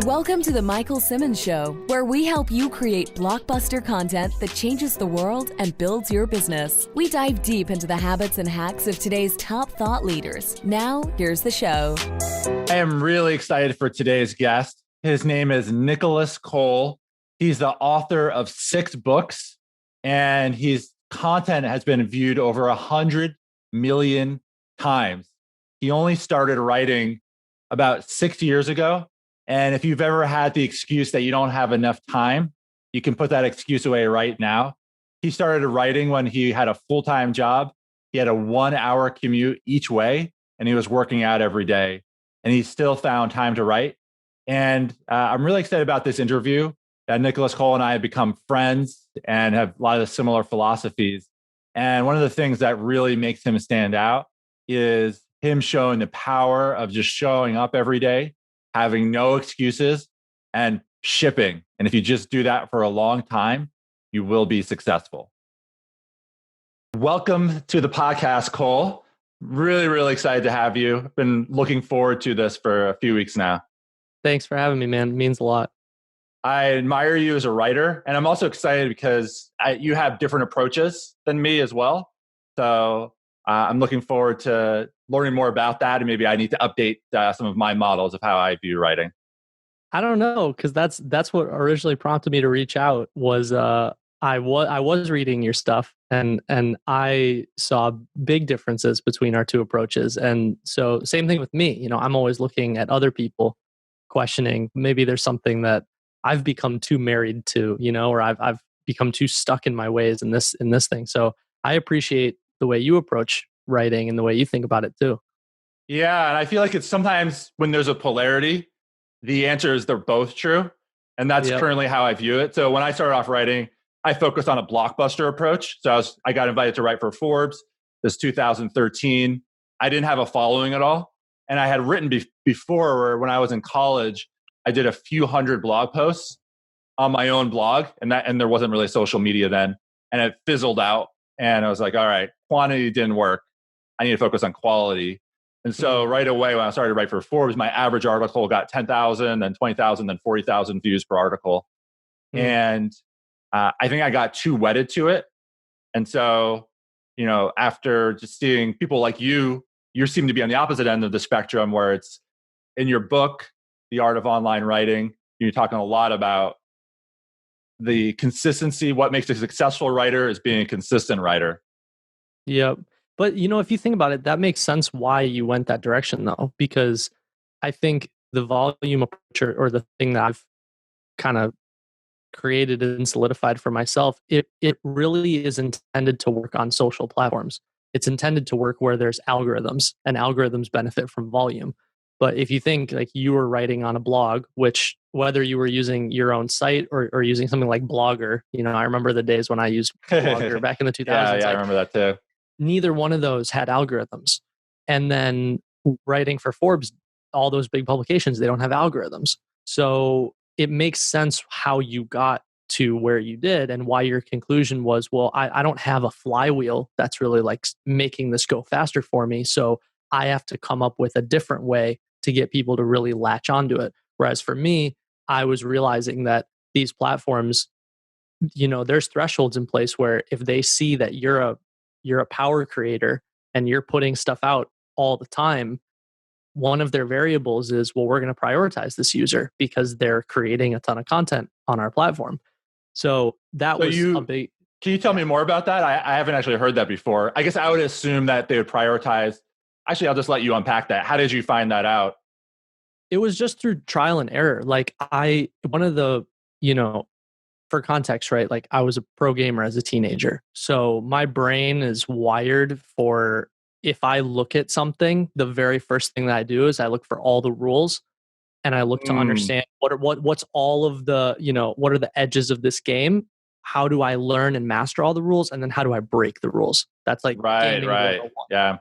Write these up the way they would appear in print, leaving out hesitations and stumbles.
Welcome to the Michael Simmons Show, where we help you create blockbuster content that changes the world and builds your business. We dive deep into the habits and hacks of today's top thought leaders. Now, here's the show. I am really excited for today's guest. His name is Nicolas Cole. He's the author of 6 books, and his content has been viewed over 100 million times. He only started writing about 6 years ago. And if you've ever had the excuse that you don't have enough time, you can put that excuse away right now. He started writing when he had a full-time job. He had a 1-hour commute each way, and he was working out every day. And he still found time to write. And I'm really excited about this interview. Nicolas Cole and I have become friends and have a lot of similar philosophies. And one of the things that really makes him stand out is him showing the power of just showing up every day, having no excuses, and shipping. And if you just do that for a long time, you will be successful. Welcome to the podcast, Cole. Really, really excited to have you. I've been looking forward to this for a few weeks now. Thanks for having me, man. It means a lot. I admire you as a writer, and I'm also excited because you have different approaches than me as well. So I'm looking forward to learning more about that, and maybe I need to update some of my models of how I view writing. I don't know, because that's what originally prompted me to reach out. Was I was reading your stuff, and I saw big differences between our two approaches. And so same thing with me. I'm always looking at other people, questioning maybe there's something that I've become too married to, or I've become too stuck in my ways in this thing. So I appreciate the way you approach writing and the way you think about it too. Yeah, and I feel like it's sometimes when there's a polarity, the answer is they're both true. And that's currently how I view it. So when I started off writing, I focused on a blockbuster approach. So I got invited to write for Forbes. This 2013. I didn't have a following at all. And I had written before, where when I was in college, I did a few hundred blog posts on my own blog, and there wasn't really social media then, and it fizzled out. And I was like, all right, quantity didn't work. I need to focus on quality. And so right away, when I started to write for Forbes, my average article got 10,000, then 20,000, then 40,000 views per article. And I think I got too wedded to it. And so, after just seeing people like you seem to be on the opposite end of the spectrum, where it's in your book, The Art of Online Writing, you're talking a lot about the consistency. What makes a successful writer is being a consistent writer. Yep. But, if you think about it, that makes sense why you went that direction, though, because I think the volume approach, or the thing that I've kind of created and solidified for myself, it really is intended to work on social platforms. It's intended to work where there's algorithms, and algorithms benefit from volume. But if you think like you were writing on a blog, which whether you were using your own site or using something like Blogger, I remember the days when I used Blogger back in the 2000s. Yeah, I remember that too. Neither one of those had algorithms. And then writing for Forbes, all those big publications, they don't have algorithms. So it makes sense how you got to where you did, and why your conclusion was, well, I don't have a flywheel that's really like making this go faster for me. So I have to come up with a different way to get people to really latch onto it. Whereas for me, I was realizing that these platforms, there's thresholds in place where if they see that you're a power creator and you're putting stuff out all the time, one of their variables is, well, we're going to prioritize this user because they're creating a ton of content on our platform. So that was a big... Can you tell me more about that? I haven't actually heard that before. I guess I would assume that they would prioritize. Actually, I'll just let you unpack that. How did you find that out? It was just through trial and error. Like for context, right? Like I was a pro gamer as a teenager. So my brain is wired for, if I look at something, the very first thing that I do is I look for all the rules, and I look to understand what's all of the, what are the edges of this game? How do I learn and master all the rules? And then how do I break the rules? That's like right. Yeah.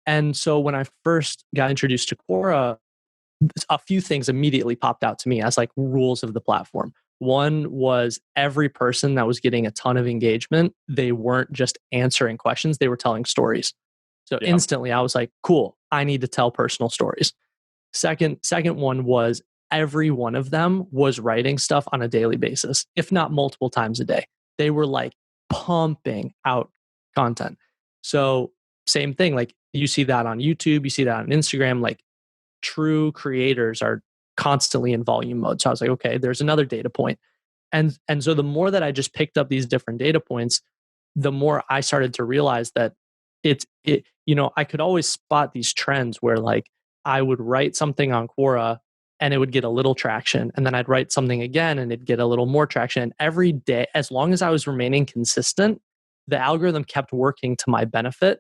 And so when I first got introduced to Quora, a few things immediately popped out to me as like rules of the platform. One was every person that was getting a ton of engagement, they weren't just answering questions, they were telling stories. So instantly I was like, cool, I need to tell personal stories. Second one was every one of them was writing stuff on a daily basis, if not multiple times a day. They were like pumping out content. So same thing, like you see that on YouTube, you see that on Instagram, like true creators are constantly in volume mode. So I was like, okay, there's another data point. And so the more that I just picked up these different data points, the more I started to realize that I could always spot these trends where like I would write something on Quora and it would get a little traction. And then I'd write something again and it'd get a little more traction. And every day, as long as I was remaining consistent, the algorithm kept working to my benefit.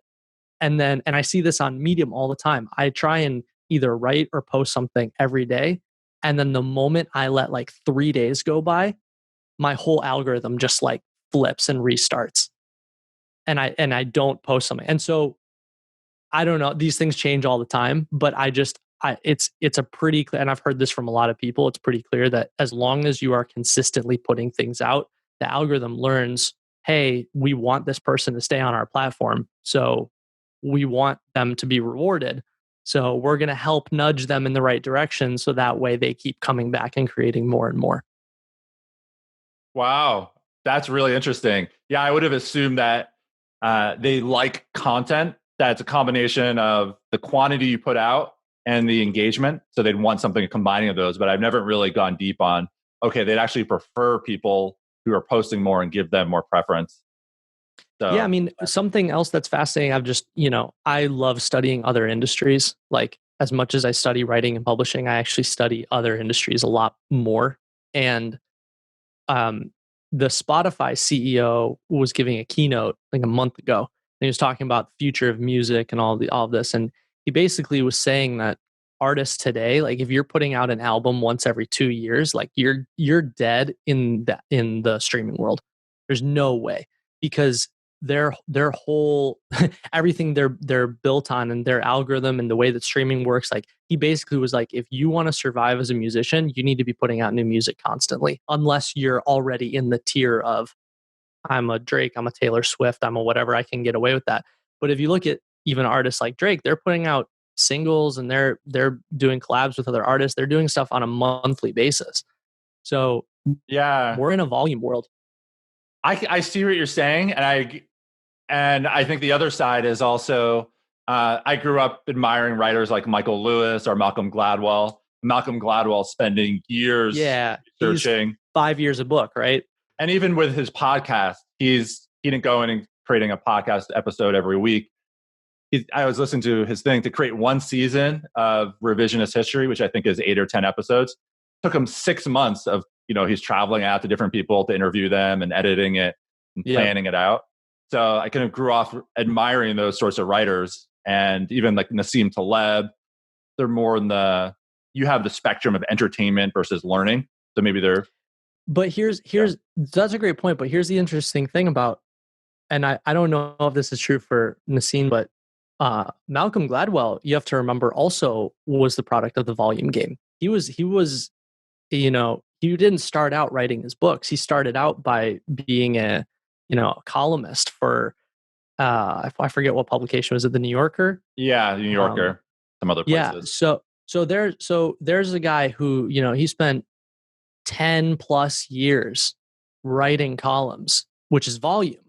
And I see this on Medium all the time. I try and either write or post something every day. And then the moment I let like 3 days go by, my whole algorithm just like flips and restarts. And I don't post something. And so I don't know, these things change all the time, but it's a pretty clear, and I've heard this from a lot of people, it's pretty clear that as long as you are consistently putting things out, the algorithm learns, hey, we want this person to stay on our platform. So we want them to be rewarded. So we're going to help nudge them in the right direction. So that way they keep coming back and creating more and more. Wow. That's really interesting. Yeah, I would have assumed that they like content that's a combination of the quantity you put out and the engagement. So they'd want something combining of those, but I've never really gone deep on, okay, they'd actually prefer people who are posting more and give them more preference. So, yeah, I mean, something else that's fascinating, I love studying other industries. Like as much as I study writing and publishing, I actually study other industries a lot more. And the Spotify CEO was giving a keynote like a month ago. And he was talking about the future of music and all of this. And he basically was saying that artists today, like if you're putting out an album once every 2 years, like you're dead in the streaming world. There's no way, because their whole everything they're built on and their algorithm and the way that streaming works, like he basically was like, if you want to survive as a musician, you need to be putting out new music constantly, unless you're already in the tier of I'm a Drake, I'm a Taylor Swift, I'm a whatever, I can get away with that. But if you look at even artists like Drake, they're putting out singles and they're doing collabs with other artists, they're doing stuff on a monthly basis. So yeah, we're in a volume world. I see what you're saying, and I think the other side is also I grew up admiring writers like Michael Lewis or Malcolm Gladwell. Malcolm Gladwell spending years researching 5 years a book, right? And even with his podcast, he didn't go in and creating a podcast episode every week. I was listening to his thing to create one season of revisionist history, which I think is 8 or 10 episodes. It took him 6 months of, he's traveling out to different people to interview them and editing it and planning it out. So I kind of grew off admiring those sorts of writers. And even like Nassim Taleb, they're more in you have the spectrum of entertainment versus learning. So maybe they're. But here's that's a great point. But here's the interesting thing about, and I don't know if this is true for Nassim, but Malcolm Gladwell, you have to remember, also was the product of the volume game. He didn't start out writing his books. He started out by being a columnist for I forget what publication was it, the New Yorker? Yeah, the New Yorker, some other places. Yeah, so there's a guy who he spent 10 plus years writing columns, which is volume.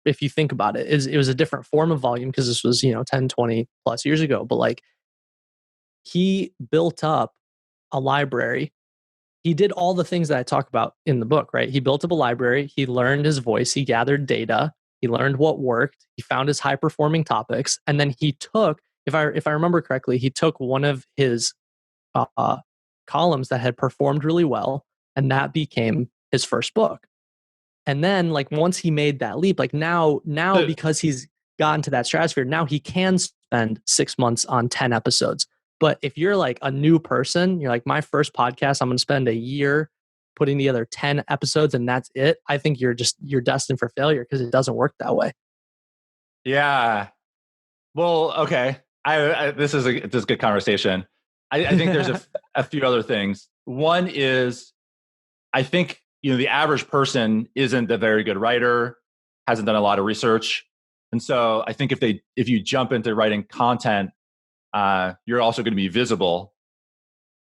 If you think about it, it was a different form of volume because this was 10, 20 plus years ago. But like he built up a library. He did all the things that I talk about in the book, right? He built up a library. He learned his voice. He gathered data. He learned what worked. He found his high performing topics. And then he took, if I remember correctly, he took one of his columns that had performed really well, and that became his first book. And then like once he made that leap, like now because he's gotten to that stratosphere, now he can spend 6 months on 10 episodes. But if you're like a new person, you're like, my first podcast, I'm going to spend a year putting together 10 episodes and that's it. I think you're destined for failure because it doesn't work that way. Yeah. Well, okay. This is a good conversation. I think there's a few other things. One is, I think, the average person isn't a very good writer, hasn't done a lot of research. And so I think if you jump into writing content, you're also going to be visible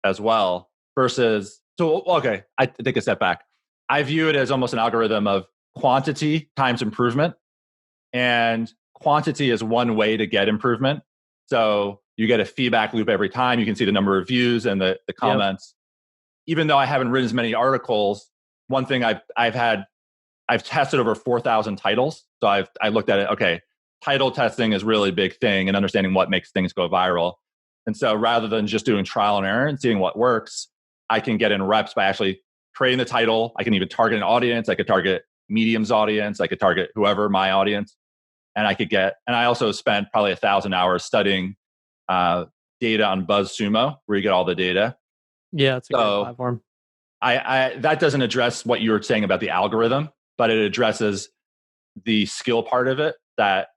as well. versus, so, okay, I take a step back. I view it as almost an algorithm of quantity times improvement. And quantity is one way to get improvement. So you get a feedback loop every time. You can see the number of views and the comments. Yep. Even though I haven't written as many articles, one thing I've tested over 4,000 titles. So I looked at it, okay, title testing is really a big thing and understanding what makes things go viral. And so rather than just doing trial and error and seeing what works, I can get in reps by actually creating the title. I can even target an audience. I could target Medium's audience. I could target whoever my audience. And I also spent probably 1,000 hours studying data on BuzzSumo, where you get all the data. Yeah, it's a great platform. That doesn't address what you were saying about the algorithm, but it addresses the skill part of it, that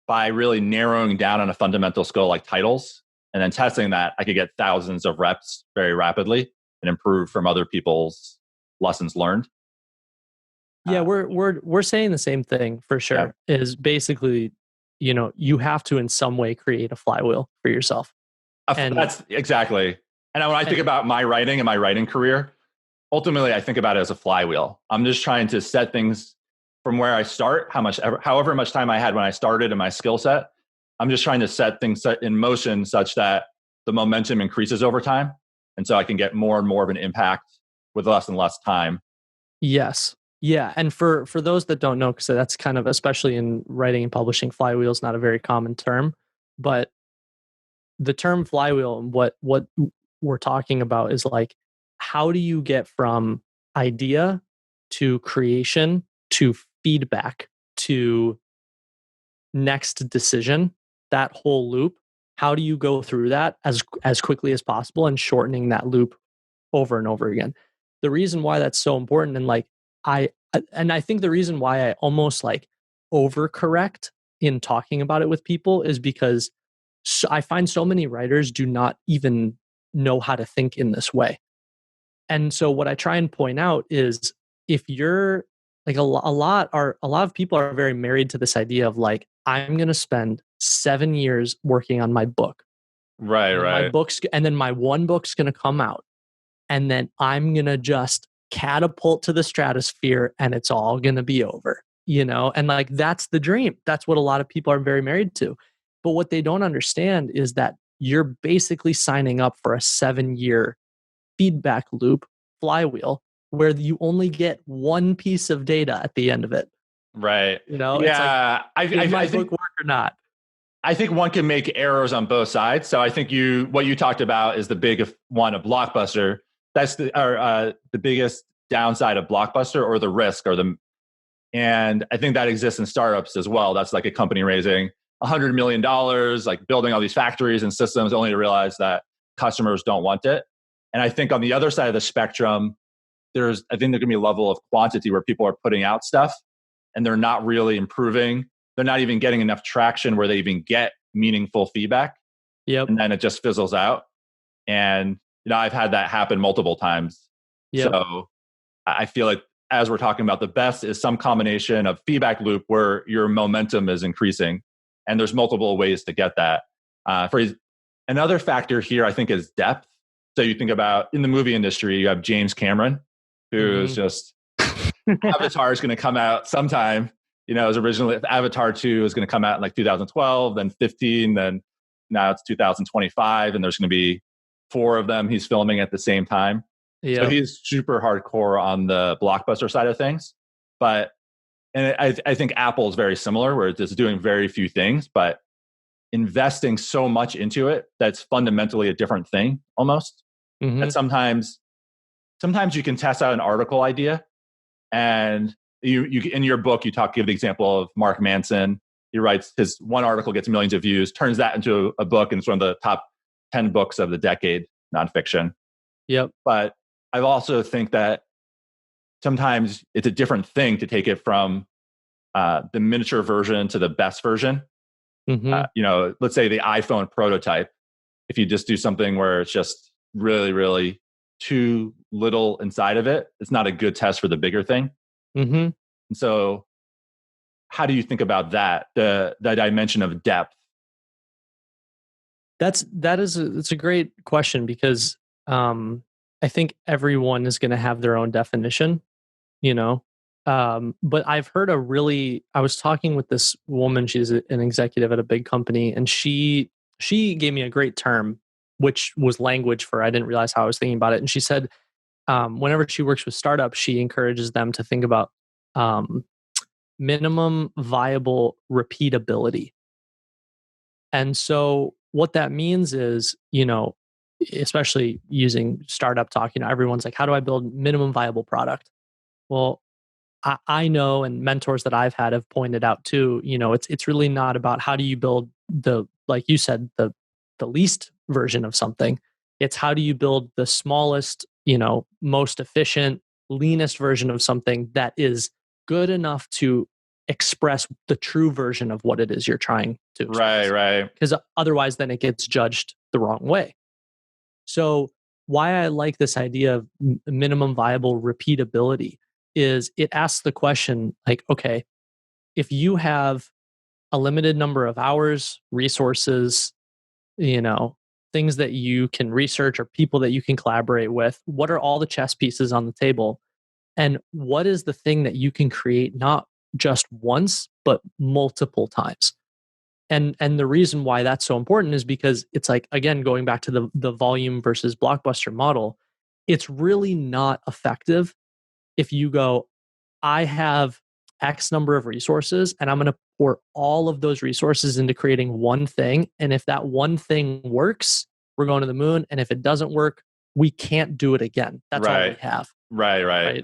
by really narrowing down on a fundamental skill like titles and then testing that, I could get thousands of reps very rapidly and improve from other people's lessons learned. Yeah, we're saying the same thing for sure. Yeah. Is basically, you have to in some way create a flywheel for yourself. That's exactly. And when I think about my writing and my writing career, ultimately I think about it as a flywheel. I'm just trying to set things from where I start, however much time I had when I started and my skill set. I'm just trying to set things in motion such that the momentum increases over time. And so I can get more and more of an impact with less and less time. Yes. Yeah. And for those that don't know, because that's kind of, especially in writing and publishing, flywheel is not a very common term, but the term flywheel and what we're talking about is like, how do you get from idea to creation to feedback to next decision, that whole loop? How do you go through that as quickly as possible and shortening that loop over and over again? The reason why that's so important, and like I think the reason why I almost like overcorrect in talking about it with people is because I find so many writers do not even know how to think in this way. And so what I try and point out is, if you're like a lot of people are very married to this idea of like, I'm going to spend 7 years working on my book. Right. And then my one book's going to come out, and then I'm going to just catapult to the stratosphere and it's all going to be over, and like, that's the dream. That's what a lot of people are very married to. But what they don't understand is that you're basically signing up for a 7-year feedback loop flywheel where you only get one piece of data at the end of it. Right. Yeah. It's like, I think book work or not. I think one can make errors on both sides. So I think what you talked about is the big one of Blockbuster. That's the biggest downside of Blockbuster, or the risk, and I think that exists in startups as well. That's like a company raising $100 million, like building all these factories and systems, only to realize that customers don't want it. And I think on the other side of the spectrum, I think there can be a level of quantity where people are putting out stuff and they're not really improving. They're not even getting enough traction where they even get meaningful feedback. Yep. And then it just fizzles out. And I've had that happen multiple times. Yep. So I feel like, as we're talking about, the best is some combination of feedback loop where your momentum is increasing. And there's multiple ways to get that. Another factor here, I think, is depth. So you think about, in the movie industry, you have James Cameron, who's just, Avatar is going to come out sometime. It was originally, Avatar 2 is going to come out in like 2012, then 15, then now it's 2025, and there's going to be 4 of them he's filming at the same time. Yep. So he's super hardcore on the blockbuster side of things. But, and I think Apple is very similar, where it's just doing very few things, but investing so much into it that's fundamentally a different thing almost. Mm-hmm. That sometimes you can test out an article idea, and you in your book you give the example of Mark Manson. He writes, his one article gets millions of views, turns that into a book, and it's one of the top 10 books of the decade, nonfiction. Yep. But I also think that sometimes it's a different thing to take it from the miniature version to the best version. Mm-hmm. Let's say the iPhone prototype. If you just do something where it's just really, really too little inside of it, it's not a good test for the bigger thing. Mm-hmm. And so how do you think about that, the dimension of depth? It's a great question, because I think everyone is going to have their own definition, you know. But I've heard I was talking with this woman, she's an executive at a big company, and she gave me a great term, which was language for, I didn't realize how I was thinking about it. And she said, whenever she works with startups, she encourages them to think about minimum viable repeatability. And so what that means is, especially using startup talk, everyone's like, how do I build minimum viable product? Well, I know, and mentors that I've had have pointed out too, it's really not about how do you build like you said, the least version of something. It's how do you build the smallest, most efficient, leanest version of something that is good enough to express the true version of what it is you're trying to express. Right. Because otherwise then it gets judged the wrong way. So why I like this idea of minimum viable repeatability is it asks the question, like, okay, if you have a limited number of hours, resources, things that you can research or people that you can collaborate with, what are all the chess pieces on the table? And what is the thing that you can create not just once, but multiple times? And the reason why that's so important is because it's like, again, going back to the volume versus blockbuster model, it's really not effective if you go, I have X number of resources and I'm going to pour all of those resources into creating one thing. And if that one thing works, we're going to the moon. And if it doesn't work, we can't do it again. That's all we have. Right.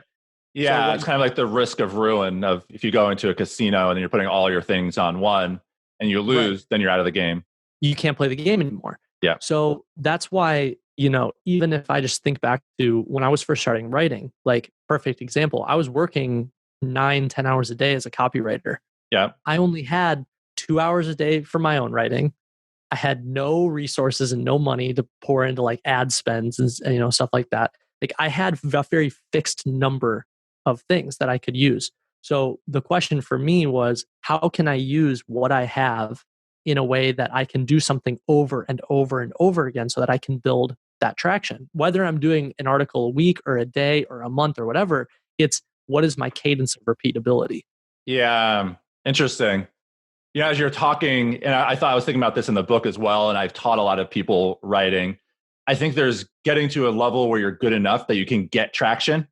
Yeah, so it's kind of like the risk of ruin of if you go into a casino and then you're putting all your things on one and you lose, then you're out of the game. You can't play the game anymore. Yeah. So that's why, even if I just think back to when I was first starting writing, like perfect example, I was working 9-10 hours a day as a copywriter. Yeah. I only had 2 hours a day for my own writing. I had no resources and no money to pour into like ad spends and stuff like that. Like I had a very fixed number of things that I could use. So the question for me was, how can I use what I have in a way that I can do something over and over and over again so that I can build that traction? Whether I'm doing an article a week or a day or a month or whatever, it's what is my cadence of repeatability? Yeah, interesting. As you're talking, and I thought I was thinking about this in the book as well, and I've taught a lot of people writing. I think there's getting to a level where you're good enough that you can get traction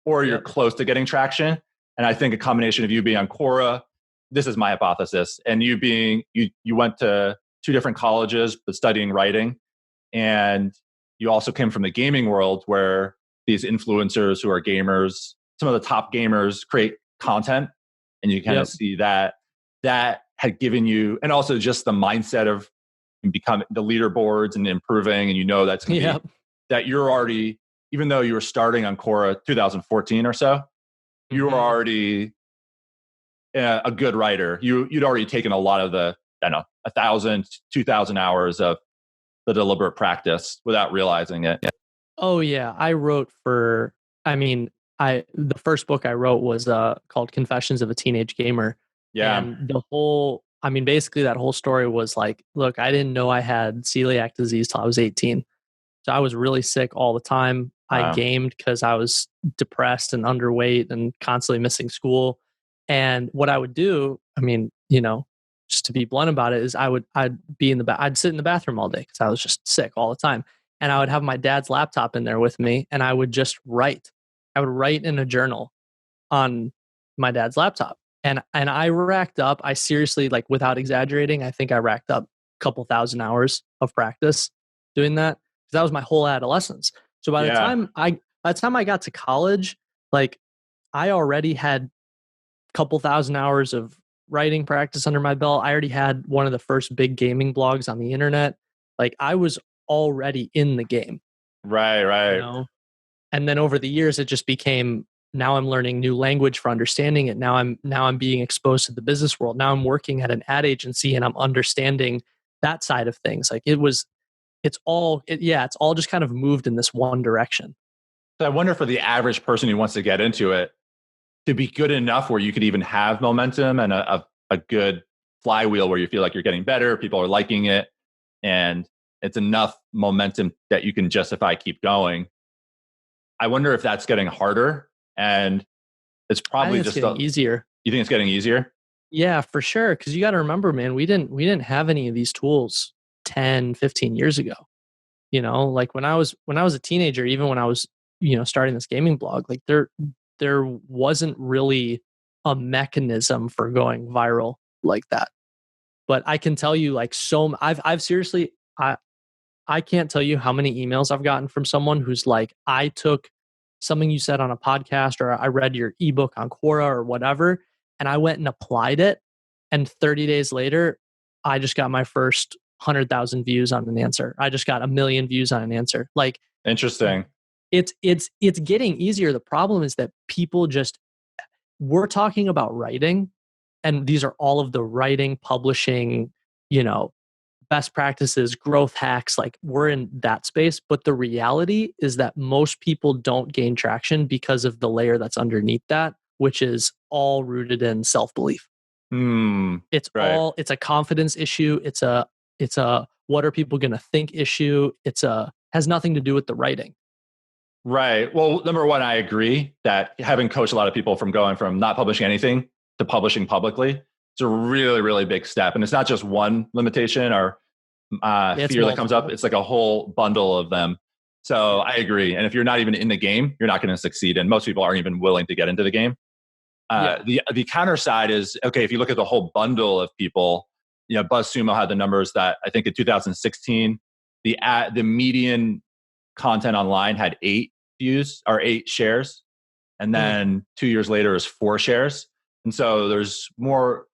or you're close to getting traction. And I think a combination of you being on Quora, this is my hypothesis, and you being, you went to 2 different colleges, but studying writing. And you also came from the gaming world where these influencers who are gamers, some of the top gamers create content. And you kind of see that had given you, and also just the mindset of becoming the leaderboards and improving. And that's going to be that you're already, even though you were starting on Quora 2014 or so, you were already a good writer. You'd already taken a lot of the, 1,000, 2,000 hours of the deliberate practice without realizing it. Oh yeah. I wrote the first book I wrote was called Confessions of a Teenage Gamer. Yeah. And basically that whole story was like, look, I didn't know I had celiac disease till I was 18. So I was really sick all the time. Wow. I gamed because I was depressed and underweight and constantly missing school. And what I would do, just to be blunt about it, is I'd sit in the bathroom all day because I was just sick all the time. And I would have my dad's laptop in there with me and I would just write. I would write in a journal on my dad's laptop. And I racked up, I seriously, like without exaggerating, I think I racked up a couple thousand hours of practice doing that. Because that was my whole adolescence. So by the time I got to college, like I already had a couple thousand hours of writing practice under my belt. I already had one of the first big gaming blogs on the internet. Like I was already in the game. Right. And then over the years, it just became, now I'm learning new language for understanding it. Now I'm being exposed to the business world. Now I'm working at an ad agency and I'm understanding that side of things. Like it's all just kind of moved in this one direction. So I wonder for the average person who wants to get into it, to be good enough where you could even have momentum and a good flywheel where you feel like you're getting better, people are liking it, and it's enough momentum that you can justify keep going. I wonder if that's getting harder, and it's probably just getting easier. You think it's getting easier? Yeah, for sure. Because you got to remember, man, we didn't have any of these tools 10, 15 years ago. You know, like when I was a teenager, even when I was, starting this gaming blog, like there wasn't really a mechanism for going viral like that. But I can tell you, like, I've seriously, I can't tell you how many emails I've gotten from someone who's like, I took something you said on a podcast, or I read your ebook on Quora or whatever, and I went and applied it. And 30 days later, I just got my first 100,000 views on an answer. I just got 1 million views on an answer. Like, interesting. It's getting easier. The problem is that people we're talking about writing, and these are all of the writing, publishing, best practices, growth hacks, like we're in that space. But the reality is that most people don't gain traction because of the layer that's underneath that, which is all rooted in self-belief. It's right. It's a confidence issue. It's a what are people going to think issue. Has nothing to do with the writing. Right. Well, number one, I agree that having coached a lot of people from going from not publishing anything to publishing publicly, it's a really, really big step. And it's not just one limitation or fear that comes up. It's like a whole bundle of them. So I agree. And if you're not even in the game, you're not going to succeed. And most people aren't even willing to get into the game. The counter side is, okay, if you look at the whole bundle of people, BuzzSumo had the numbers that I think in 2016, the median content online had 8 views or 8 shares. And then 2 years later is 4 shares. And so there's more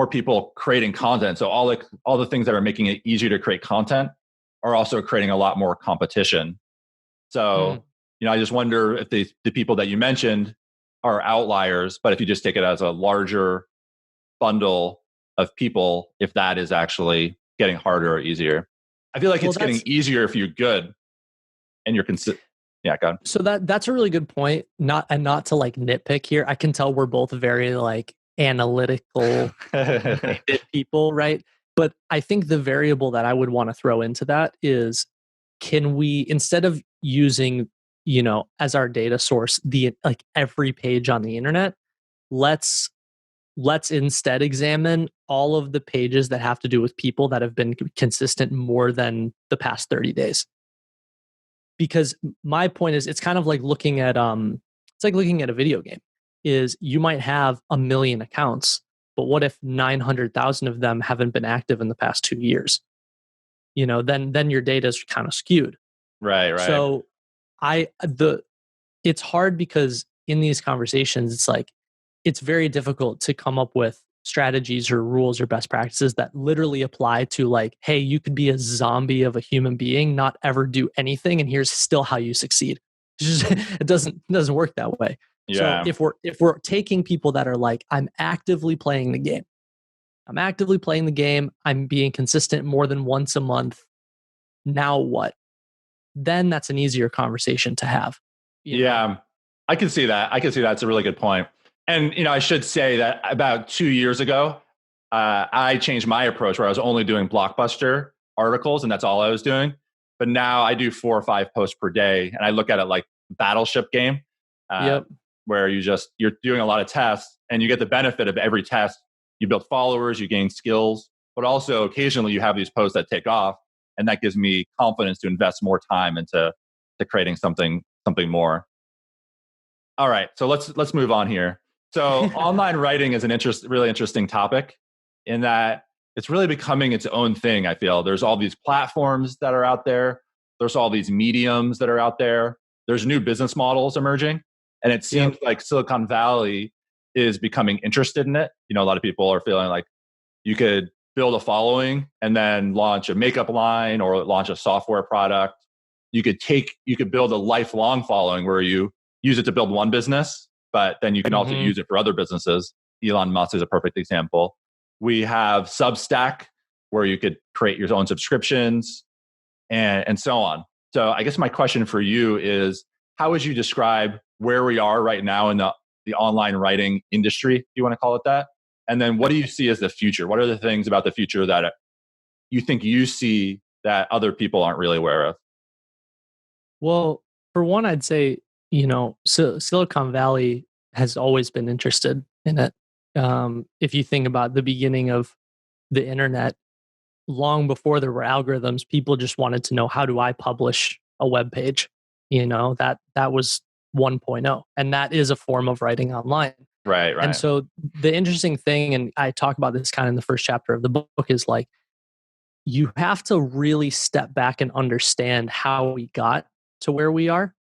people creating content. So all the things that are making it easier to create content are also creating a lot more competition. So, I just wonder if the people that you mentioned are outliers, but if you just take it as a larger bundle of people, if that is actually getting harder or easier. I feel like it's getting easier if you're good and you're consistent. Yeah, go on. So that's a really good point. Not to like nitpick here. I can tell we're both very like analytical people, right? But I think the variable that I would want to throw into that is, can we, instead of using, as our data source, like every page on the internet, let's instead examine all of the pages that have to do with people that have been consistent more than the past 30 days. Because my point is, it's kind of like looking at it's like looking at a video game. Is you might have 1 million accounts, but what if 900,000 of them haven't been active in the past 2 years? Then your data is kind of skewed. Right. So it's hard because in these conversations, it's like, it's very difficult to come up with strategies or rules or best practices that literally apply to like, hey, you could be a zombie of a human being, not ever do anything, and here's still how you succeed. It doesn't work that way. Yeah. So if we're taking people that are like, I'm actively playing the game, I'm being consistent more than once a month, now what? Then that's an easier conversation to have. Yeah, I can see that. It's a really good point. And, I should say that about 2 years ago, I changed my approach where I was only doing blockbuster articles and that's all I was doing. But now I do 4 or 5 posts per day. And I look at it like battleship game, where you're doing a lot of tests and you get the benefit of every test. You build followers, you gain skills, but also occasionally you have these posts that take off. And that gives me confidence to invest more time into creating something more. All right, so let's move on here. So online writing is really interesting topic in that it's really becoming its own thing, I feel. There's all these platforms that are out there. There's all these mediums that are out there. There's new business models emerging. And it seems like Silicon Valley is becoming interested in it. A lot of people are feeling like you could build a following and then launch a makeup line or launch a software product. You could build a lifelong following where you use it to build one business, but then you can also use it for other businesses. Elon Musk is a perfect example. We have Substack, where you could create your own subscriptions and so on. So I guess my question for you is, how would you describe where we are right now in the online writing industry, if you want to call it that? And then what do you see as the future? What are the things about the future that you think you see that other people aren't really aware of? Well, For one, I'd say, Silicon Valley has always been interested in it. If you think about the beginning of the internet, long before there were algorithms, people just wanted to know, how do I publish a web page? That was 1.0, and that is a form of writing online. Right. And so the interesting thing, and I talk about this kind of in the first chapter of the book, is like, you have to really step back and understand how we got to where we are.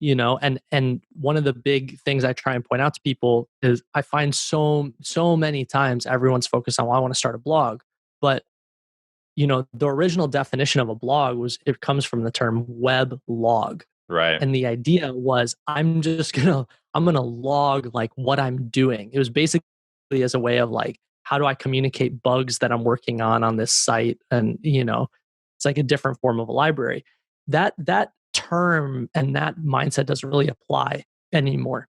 And one of the big things I try and point out to people is, I find so many times everyone's focused on, well, I want to start a blog, but the original definition of a blog it comes from the term web log. Right. And the idea was, I'm gonna log like what I'm doing. It was basically as a way of like, how do I communicate bugs that I'm working on this site? And it's like a different form of a library. That term and that mindset doesn't really apply anymore.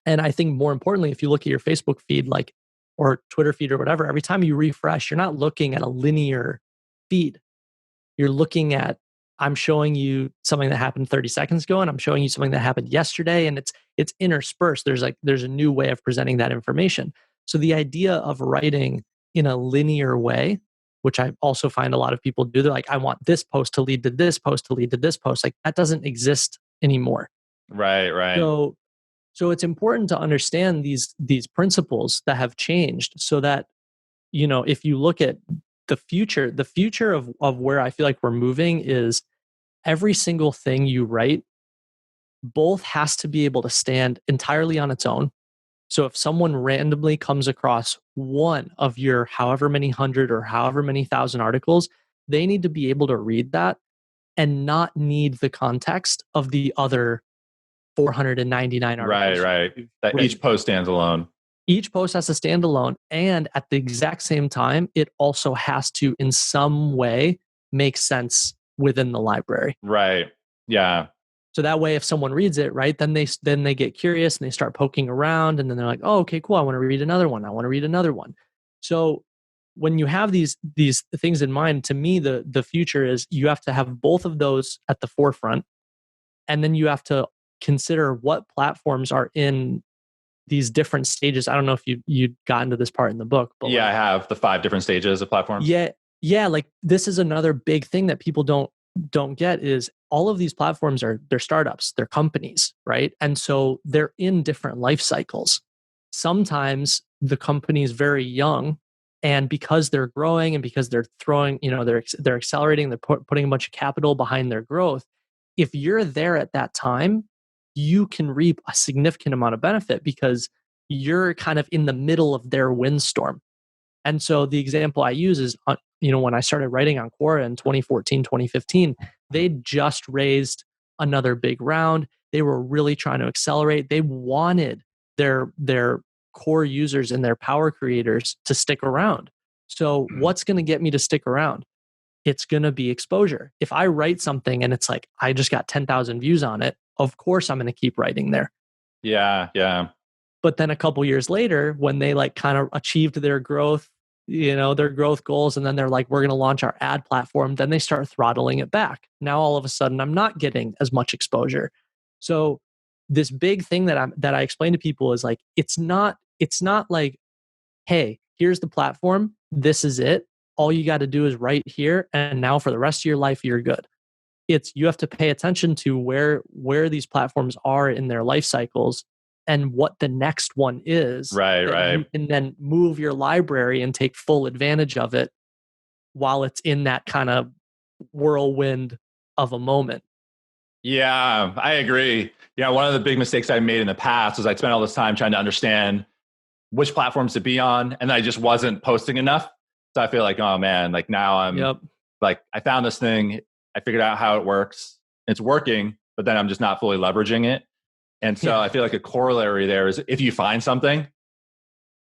And I think more importantly, if you look at your Facebook feed, like, or Twitter feed or whatever, every time you refresh, you're not looking at a linear feed. You're looking at, I'm showing you something that happened 30 seconds ago, and I'm showing you something that happened yesterday, and it's interspersed. There's a new way of presenting that information. So the idea of writing in a linear way, which I also find a lot of people do, they're like, I want this post to lead to this post to lead to this post. Like, that doesn't exist anymore. Right. So it's important to understand these principles that have changed, so that, if you look at the future of where I feel like we're moving is, every single thing you write both has to be able to stand entirely on its own. So if someone randomly comes across one of your however many hundred or however many thousand articles, they need to be able to read that and not need the context of the other 499 articles. Right. That each post stands alone. Each post has to stand alone, and at the exact same time, it also has to, in some way, make sense within the library. Right. Yeah. So that way, if someone reads it, right, then they get curious and they start poking around, and then they're like, "Oh, okay, cool. I want to read another one. I want to read another one." So when you have these things in mind, to me, the future is, you have to have both of those at the forefront, and then you have to consider what platforms are in these different stages. I don't know if you got into this part in the book, but yeah, I have the 5 different stages of platforms. Yeah. Like, this is another big thing that people don't get, is all of these platforms they're startups, they're companies, right? And so they're in different life cycles. Sometimes the company is very young, and because they're growing and because they're throwing, they're accelerating, they're putting a bunch of capital behind their growth. If you're there at that time, you can reap a significant amount of benefit because you're kind of in the middle of their windstorm. And so the example I use is, when I started writing on Quora in 2014, 2015, they just raised another big round. They were really trying to accelerate. They wanted their core users and their power creators to stick around. So what's going to get me to stick around? It's going to be exposure. If I write something and it's like, I just got 10,000 views on it, of course I'm going to keep writing there. Yeah. But then a couple years later, when they like kind of achieved their growth, their growth goals, and then they're like, we're going to launch our ad platform, then they start throttling it back. Now all of a sudden I'm not getting as much exposure. So this big thing that I explain to people is like, it's not like, hey, here's the platform, this is it. All you got to do is write here, and now for the rest of your life you're good. You have to pay attention to where these platforms are in their life cycles and what the next one is. Right. And then move your library and take full advantage of it while it's in that kind of whirlwind of a moment. Yeah, I agree. Yeah, one of the big mistakes I made in the past was I'd spent all this time trying to understand which platforms to be on, and I just wasn't posting enough. So I feel like, oh man, like now I'm like, I found this thing, I figured out how it works, it's working, but then I'm just not fully leveraging it. And so I feel like a corollary there is, if you find something,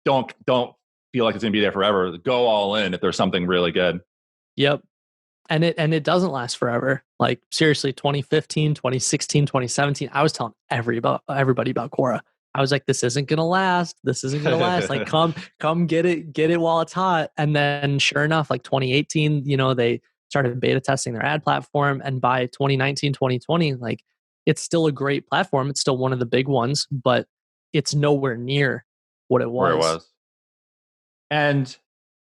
don't feel like it's going to be there forever. Go all in if there's something really good. Yep. And it doesn't last forever. Like seriously, 2015, 2016, 2017, I was telling everybody about Quora. I was like, this isn't going to last. This isn't going to last. Like, come get it while it's hot. And then sure enough, like 2018, they started beta testing their ad platform. And by 2019, 2020, like it's still a great platform. It's still one of the big ones, but it's nowhere near what it was. Where it was. And,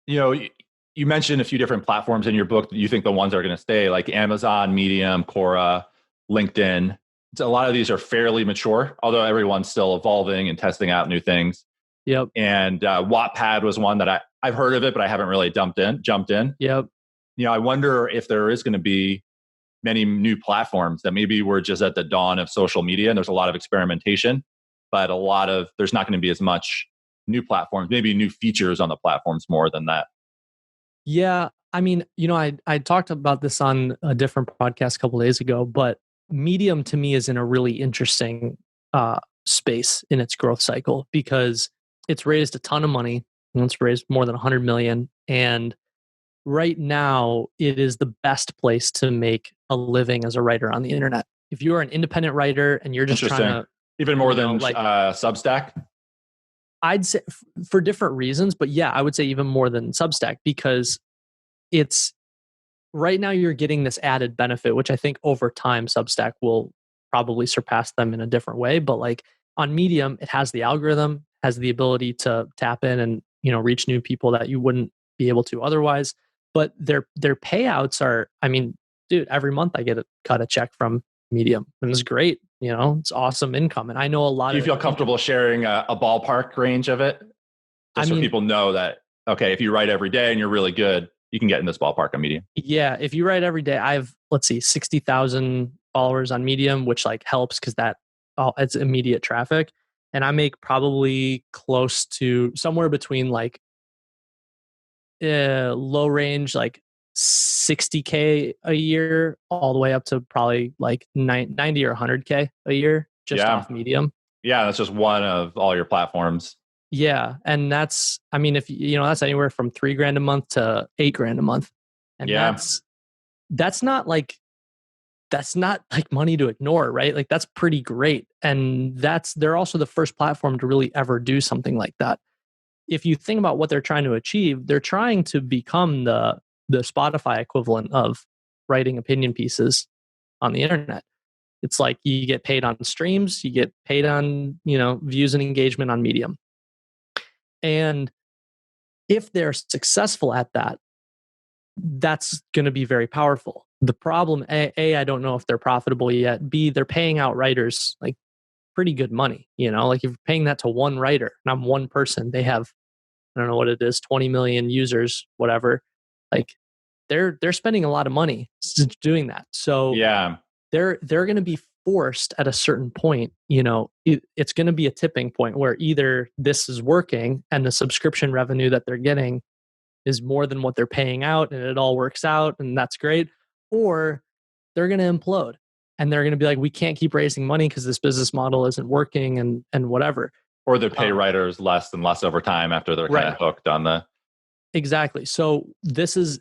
you mentioned a few different platforms in your book that you think the ones that are going to stay, like Amazon, Medium, Quora, LinkedIn. So a lot of these are fairly mature, although everyone's still evolving and testing out new things. Yep. And Wattpad was one that I've heard of it, but I haven't really jumped in. Yep. I wonder if there is going to be many new platforms that maybe we're just at the dawn of social media and there's a lot of experimentation, but there's not going to be as much new platforms, maybe new features on the platforms more than that. Yeah. I mean, I talked about this on a different podcast a couple of days ago, but Medium to me is in a really interesting space in its growth cycle because it's raised a ton of money. It's raised more than 100 million. And right now, it is the best place to make a living as a writer on the internet. If you are an independent writer and you're just trying to... Even more than Substack? I'd say for different reasons, but yeah, I would say even more than Substack because it's... Right now, you're getting this added benefit, which I think over time, Substack will probably surpass them in a different way. But like on Medium, it has the algorithm, has the ability to tap in and reach new people that you wouldn't be able to otherwise. But their payouts are, I mean, dude, every month I cut a check from Medium, and it's great. It's awesome income, and I know a lot. Do you feel comfortable sharing a ballpark range of it, so people know that if you write every day and you're really good, you can get in this ballpark on Medium? Yeah, if you write every day, I have 60,000 followers on Medium, which helps because it's immediate traffic, and I make probably close to somewhere between low range 60K a year all the way up to probably 90 or 100K a year just off Medium. Yeah, that's just one of all your platforms. Yeah, and that's if that's anywhere from $3,000 a month to $8,000 a month, and that's not money to ignore, right? That's pretty great, and they're also the first platform to really ever do something like that. If you think about what they're trying to achieve, they're trying to become the Spotify equivalent of writing opinion pieces on the internet. It's like you get paid on streams, you get paid on, views and engagement on Medium. And if they're successful at that, that's going to be very powerful. The problem, A, I don't know if they're profitable yet. B, they're paying out writers pretty good money. If you're paying that to one writer, and I'm one person, they have, I don't know what it is, 20 million users, whatever. They're spending a lot of money doing that. So yeah, they're going to be forced at a certain point. It's going to be a tipping point where either this is working and the subscription revenue that they're getting is more than what they're paying out, and it all works out, and that's great, or they're going to implode. And they're going to be like, we can't keep raising money because this business model isn't working and whatever. Or they pay writers less and less over time after they're kind of hooked on the... Exactly. So this is,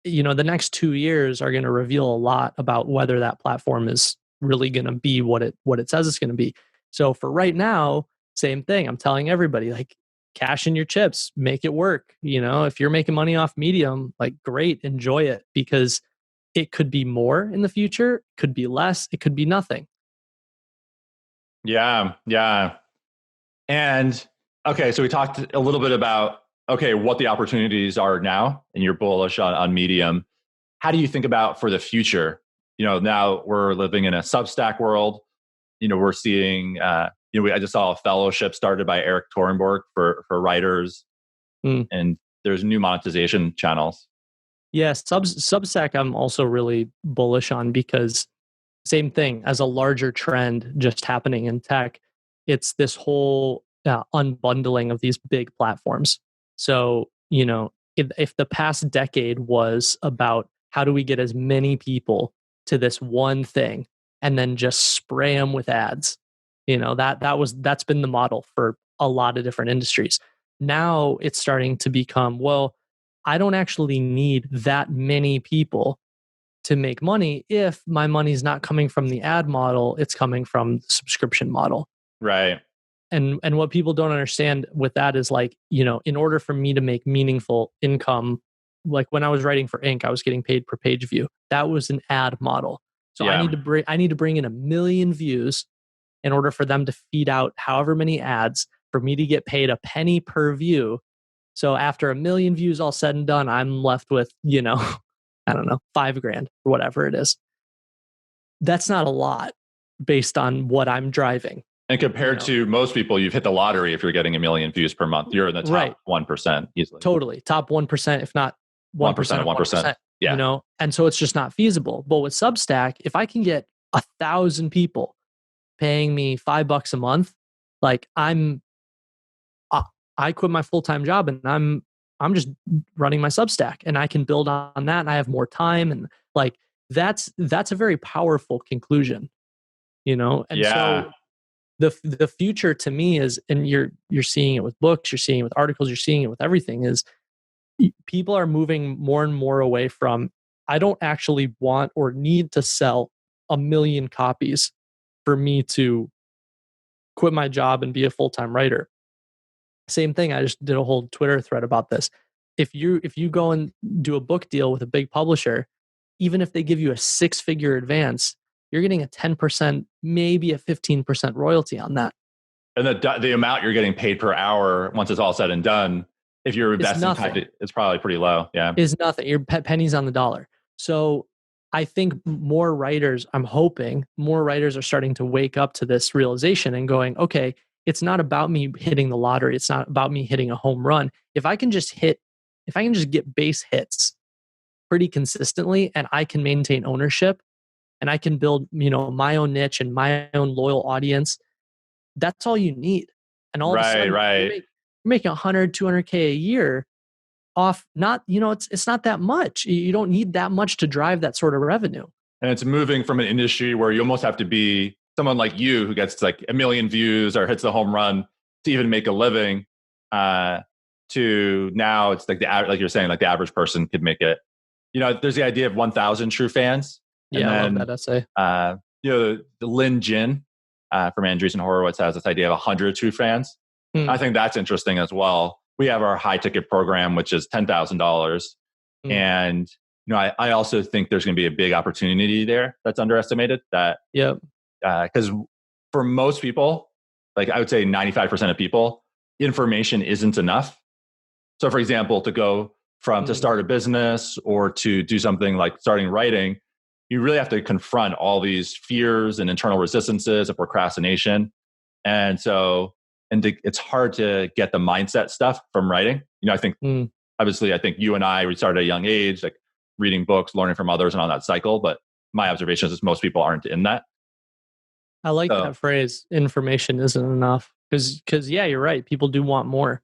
the next 2 years are going to reveal a lot about whether that platform is really going to be what it says it's going to be. So for right now, same thing. I'm telling everybody, cash in your chips, make it work. If you're making money off Medium, great, enjoy it, because it could be more in the future, could be less, it could be nothing. Yeah. And okay, so we talked a little bit about what the opportunities are now, and you're bullish on Medium. How do you think about for the future? Now we're living in a Substack world. We're seeing, I just saw a fellowship started by Eric Torenborg for writers, and there's new monetization channels. Yes, Substack I'm also really bullish on because same thing as a larger trend just happening in tech. It's this whole unbundling of these big platforms. So, if the past decade was about how do we get as many people to this one thing and then just spray them with ads, that's been the model for a lot of different industries. Now it's starting to become, well, I don't actually need that many people to make money if my money's not coming from the ad model, it's coming from the subscription model. Right. And what people don't understand with that is in order for me to make meaningful income, when I was writing for Inc., I was getting paid per page view. That was an ad model. So I need to bring in 1 million views in order for them to feed out however many ads for me to get paid a penny per view. So after 1 million views all said and done, I'm left with, I don't know, $5,000 or whatever it is. That's not a lot based on what I'm driving. And compared to most people, you've hit the lottery if you're getting 1 million views per month. You're in the top 1% easily. Totally. Top 1%, if not 1% of 1%. Yeah. And so it's just not feasible. But with Substack, if I can get 1,000 people paying me $5 a month, like I quit my full-time job and I'm just running my Substack, and I can build on that, and I have more time, and like that's a very powerful conclusion, And so the future to me is, and you're seeing it with books, you're seeing it with articles, you're seeing it with everything, is people are moving more and more away from, I don't actually want or need to sell 1 million copies for me to quit my job and be a full-time writer. Same thing. I just did a whole Twitter thread about this. If you go and do a book deal with a big publisher, even if they give you a 6-figure advance, you're getting a 10%, maybe a 15% royalty on that. And the amount you're getting paid per hour once it's all said and done, if you're investing time, it's probably pretty low. Yeah, is nothing. You're pennies on the dollar. So I think I'm hoping more writers are starting to wake up to this realization and going, okay, it's not about me hitting the lottery. It's not about me hitting a home run. If I can just get base hits pretty consistently, and I can maintain ownership, and I can build, my own niche and my own loyal audience, that's all you need. And all of a sudden, you're making 100, 200K a year off, it's not that much. You don't need that much to drive that sort of revenue. And it's moving from an industry where you almost have to be someone like you who gets like 1 million views or hits the home run to even make a living, to now it's like like you're saying, like the average person could make it. There's the idea of 1,000 true fans. Yeah, I love that essay. The Lynn Jin from Andreessen Horowitz has this idea of 100 true fans. I think that's interesting as well. We have our high ticket program, which is $10,000. And, I also think there's going to be a big opportunity there that's underestimated. Because for most people, like I would say 95% of people, information isn't enough. So for example, to go to start a business or to do something like starting writing, you really have to confront all these fears and internal resistances of procrastination. And so, it's hard to get the mindset stuff from writing. I think, obviously, I think you and we started at a young age, like reading books, learning from others and on that cycle. But my observation is most people aren't in that. I like that phrase, information isn't enough. Because you're right. People do want more.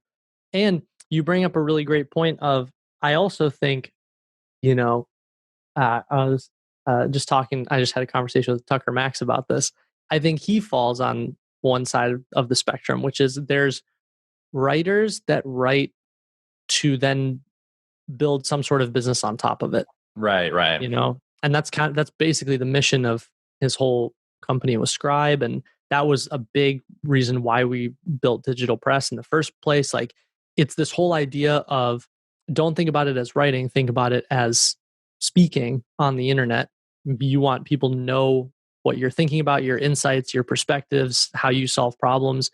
And you bring up a really great point of, I also think, I was just talking, I just had a conversation with Tucker Max about this. I think he falls on one side of the spectrum, which is there's writers that write to then build some sort of business on top of it. Right. And that's basically the mission of his whole company with Scribe. And that was a big reason why we built Digital Press in the first place. Like, it's this whole idea of, don't think about it as writing, think about it as speaking on the internet. You want people to know what you're thinking about, your insights, your perspectives, how you solve problems.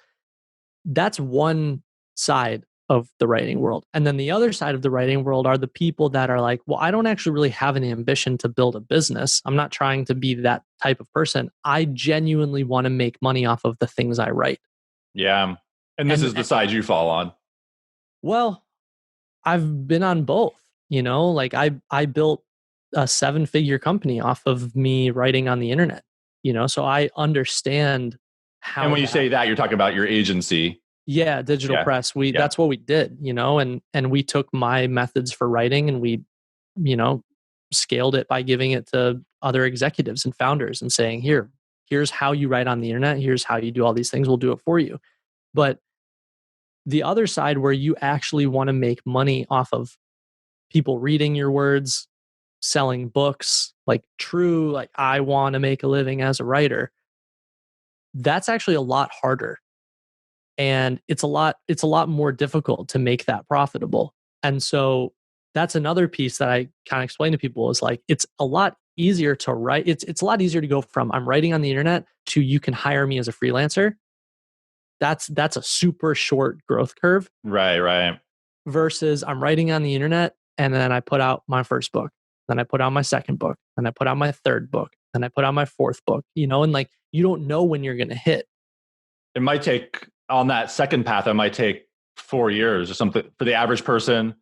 That's one side of the writing world. And then the other side of the writing world are the people that are like, well, I don't actually really have an ambition to build a business. I'm not trying to be that type of person. I genuinely want to make money off of the things I write. Yeah. And this is the side you fall on. Well, I've been on both, like I built a 7-figure company off of me writing on the internet, so I understand how. And when you say that, you're talking about your agency. Yeah, Digital Press. That's what we did, and we took my methods for writing and we, scaled it by giving it to other executives and founders and saying, here's how you write on the internet. Here's how you do all these things. We'll do it for you. But the other side where you actually want to make money off of people reading your words, selling books, like I want to make a living as a writer, that's actually a lot harder. And it's a lot more difficult to make that profitable. And so that's another piece that I kind of explain to people is like, it's a lot easier to write. It's a lot easier to go from I'm writing on the internet to you can hire me as a freelancer. That's a super short growth curve. Right. Versus I'm writing on the internet and then I put out my first book, then I put out my second book, then I put out my third book, then I put out my fourth book, and like you don't know when you're going to hit. It might take on that second path, it might take 4 years or something for the average person.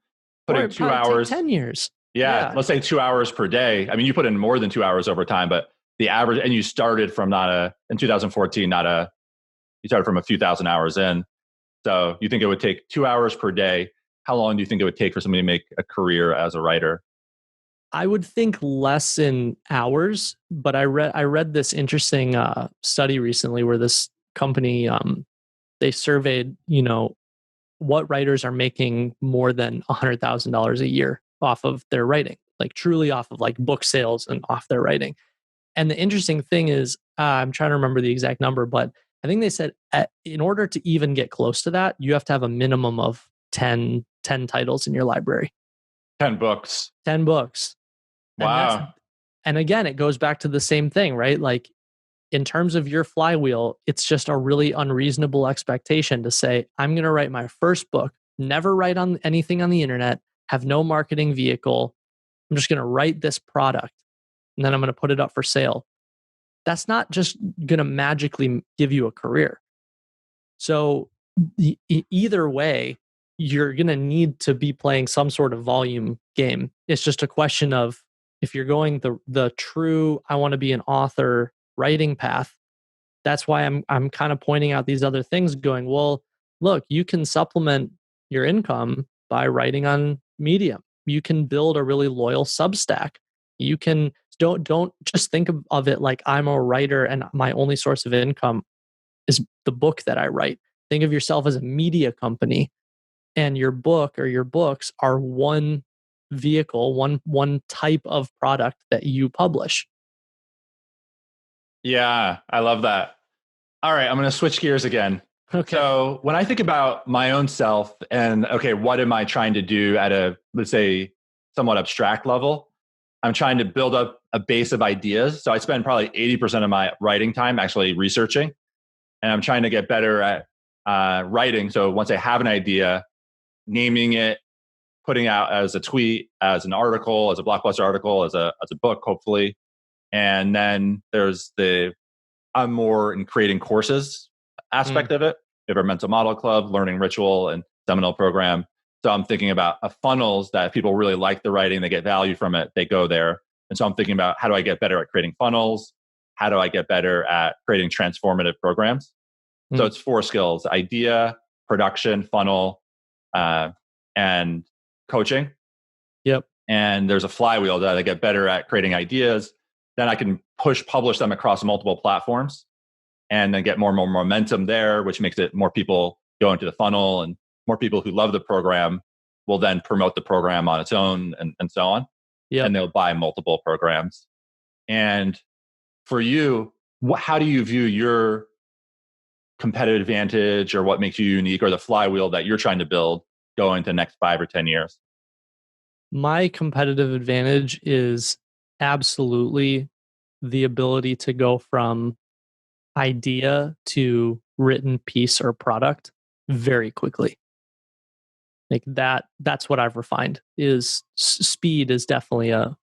Putting 2 hours, 10 years. Yeah, let's say 2 hours per day. I mean, you put in more than 2 hours over time, but the average, and you started from in 2014, you started from a few thousand hours in. So you think it would take 2 hours per day. How long do you think it would take for somebody to make a career as a writer? I would think less in hours, but I read this interesting study recently where this company, they surveyed, what writers are making more than $100,000 a year off of their writing, like truly off of like book sales and off their writing. And the interesting thing is, I'm trying to remember the exact number, but I think they said in order to even get close to that, you have to have a minimum of 10 titles in your library. 10 books. 10 books. Wow. And again, it goes back to the same thing, right? Like in terms of your flywheel, it's just a really unreasonable expectation to say, I'm going to write my first book, never write on anything on the internet, have no marketing vehicle. I'm just going to write this product and then I'm going to put it up for sale. That's not just going to magically give you a career. So either way, you're going to need to be playing some sort of volume game. It's just a question of if you're going the true, I want to be an author writing path. That's why I'm kind of pointing out these other things going, well, look, you can supplement your income by writing on Medium. You can build a really loyal Substack. You can don't just think of it like I'm a writer and my only source of income is the book that I write. Think of yourself as a media company, and your book or your books are one vehicle, one type of product that you publish. Yeah, I love that. All right, I'm going to switch gears again. Okay. So when I think about my own self and, okay, what am I trying to do at a, let's say, somewhat abstract level? I'm trying to build up a base of ideas. So I spend probably 80% of my writing time actually researching, and I'm trying to get better at writing. So once I have an idea, naming it, putting out as a tweet, as an article, as a blockbuster article, as a book, hopefully. And then there's I'm more in creating courses aspect of it. We have our mental model club, learning ritual, and seminal program. So I'm thinking about funnels that if people really like the writing, they get value from it, they go there. And so I'm thinking about how do I get better at creating funnels? How do I get better at creating transformative programs? So it's 4 skills: idea, production, funnel, and coaching. Yep. And there's a flywheel that I get better at creating ideas. Then I can publish them across multiple platforms and then get more and more momentum there, which makes it more people go into the funnel, and more people who love the program will then promote the program on its own and so on. Yep. And they'll buy multiple programs. And for you, how do you view your competitive advantage, or what makes you unique, or the flywheel that you're trying to build going to the next 5 or 10 years? My competitive advantage is absolutely the ability to go from idea to written piece or product very quickly. Like that's what I've refined. Is speed is definitely an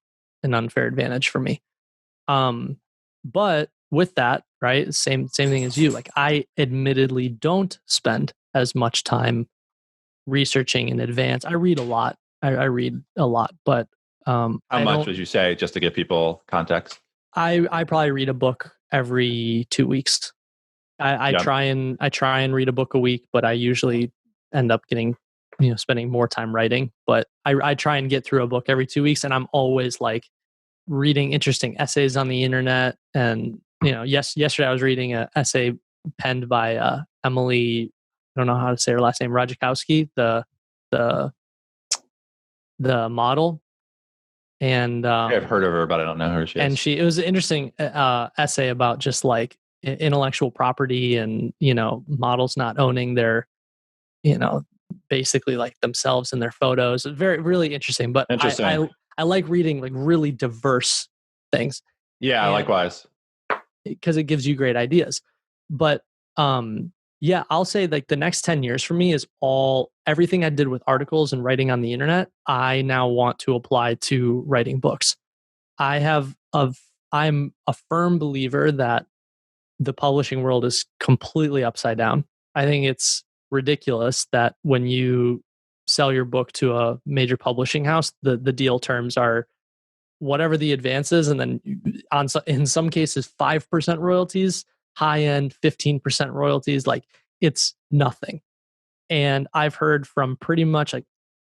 unfair advantage for me. But with that, right, same thing as you. Like I admittedly don't spend as much time researching in advance. I read a lot. I read a lot, but how much would you say, just to give people context? I probably read a book every 2 weeks. I try and read a book a week, but I usually end up getting spending more time writing. But I try and get through a book every 2 weeks, and I'm always like reading interesting essays on the internet. And yesterday I was reading an essay penned by Emily. I don't know how to say her last name. Ratajkowski, the model. And I've heard of her, but I don't know who she is. And it was an interesting essay about just like intellectual property and models not owning their basically like themselves and their photos. Very really interesting. But I like reading like really diverse things. Yeah, And likewise. Because it gives you great ideas. But yeah, I'll say like the next 10 years for me is everything I did with articles and writing on the internet, I now want to apply to writing books. I'm a firm believer that the publishing world is completely upside down. I think it's ridiculous that when you sell your book to a major publishing house, the deal terms are whatever the advance is, and then in some cases 5% royalties, high end 15% royalties. Like it's nothing. And I've heard from pretty much like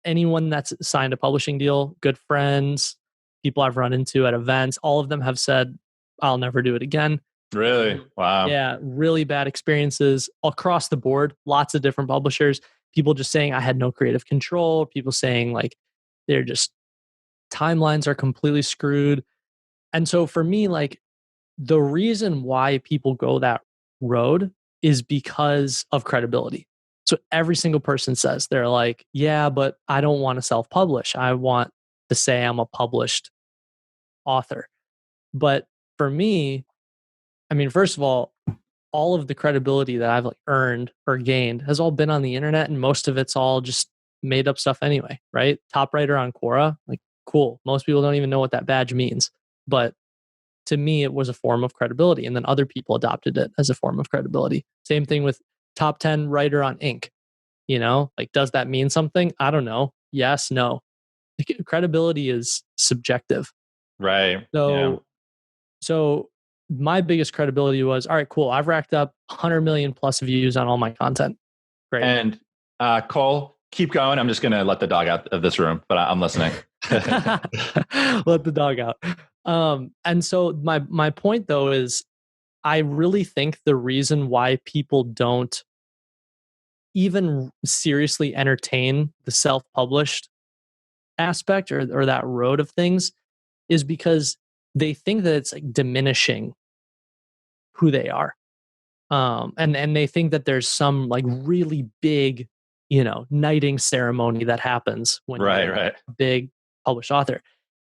anyone that's signed a publishing deal, good friends, people I've run into at events, all of them have said, I'll never do it again. Really? Wow. Yeah, really bad experiences across the board. Lots of different publishers. People just saying I had no creative control. People saying like they're just timelines are completely screwed. And so for me, like the reason why people go that road is because of credibility. So every single person says they're like, yeah, but I don't want to self-publish. I want to say I'm a published author. But for me, I mean, first of all of the credibility that I've like earned or gained has all been on the internet, and most of it's all just made up stuff anyway, right? Top writer on Quora, like cool. Most people don't even know what that badge means, but to me, it was a form of credibility, and then other people adopted it as a form of credibility. Same thing with top 10 writer on Inc. You know, like does that mean something? I don't know. Yes, no. Credibility is subjective. Right. So my biggest credibility was, all right, cool. I've racked up 100 million plus views on all my content. Great. And Cole, keep going. I'm just going to let the dog out of this room, but I'm listening. Let the dog out. And so my point though is I really think the reason why people don't even seriously entertain the self-published aspect or that road of things is because they think that it's like diminishing who they are. And they think that there's some like really big, knighting ceremony that happens when you're a big published author.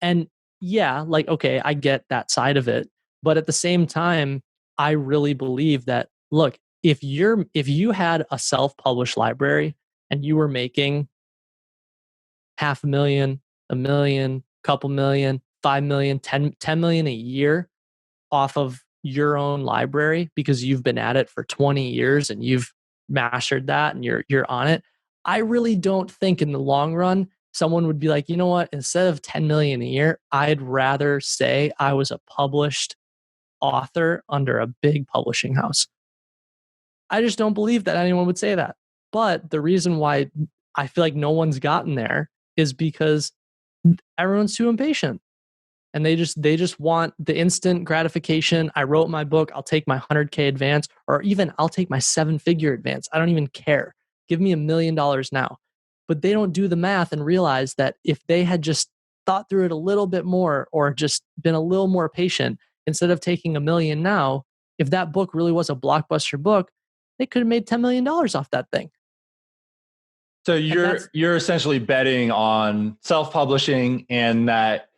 And yeah, like, okay, I get that side of it. But at the same time, I really believe that, look, if you had a self-published library and you were making $500,000, $1 million, couple million, 5 million, 10 million a year off of your own library because you've been at it for 20 years and you've mastered that and you're on it, I really don't think in the long run someone would be like, you know what, instead of 10 million a year, I'd rather say I was a published author under a big publishing house. I just don't believe that anyone would say that. But the reason why I feel like no one's gotten there is because everyone's too impatient. And they just want the instant gratification. I wrote my book, I'll take my 100K advance, or even I'll take my 7-figure advance. I don't even care. Give me $1 million now. But they don't do the math and realize that if they had just thought through it a little bit more or just been a little more patient, instead of taking $1 million now, if that book really was a blockbuster book, they could have made $10 million off that thing. So you're essentially betting on self-publishing and that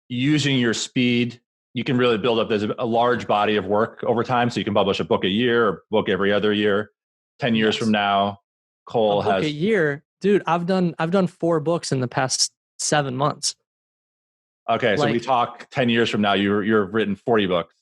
using your speed, you can really build up a large body of work over time. So you can publish a book a year or book every other year. 10 years from now, Cole has a year. Dude, I've done 4 books in the past 7 months. Okay, so we talk 10 years from now, you've written 40 books.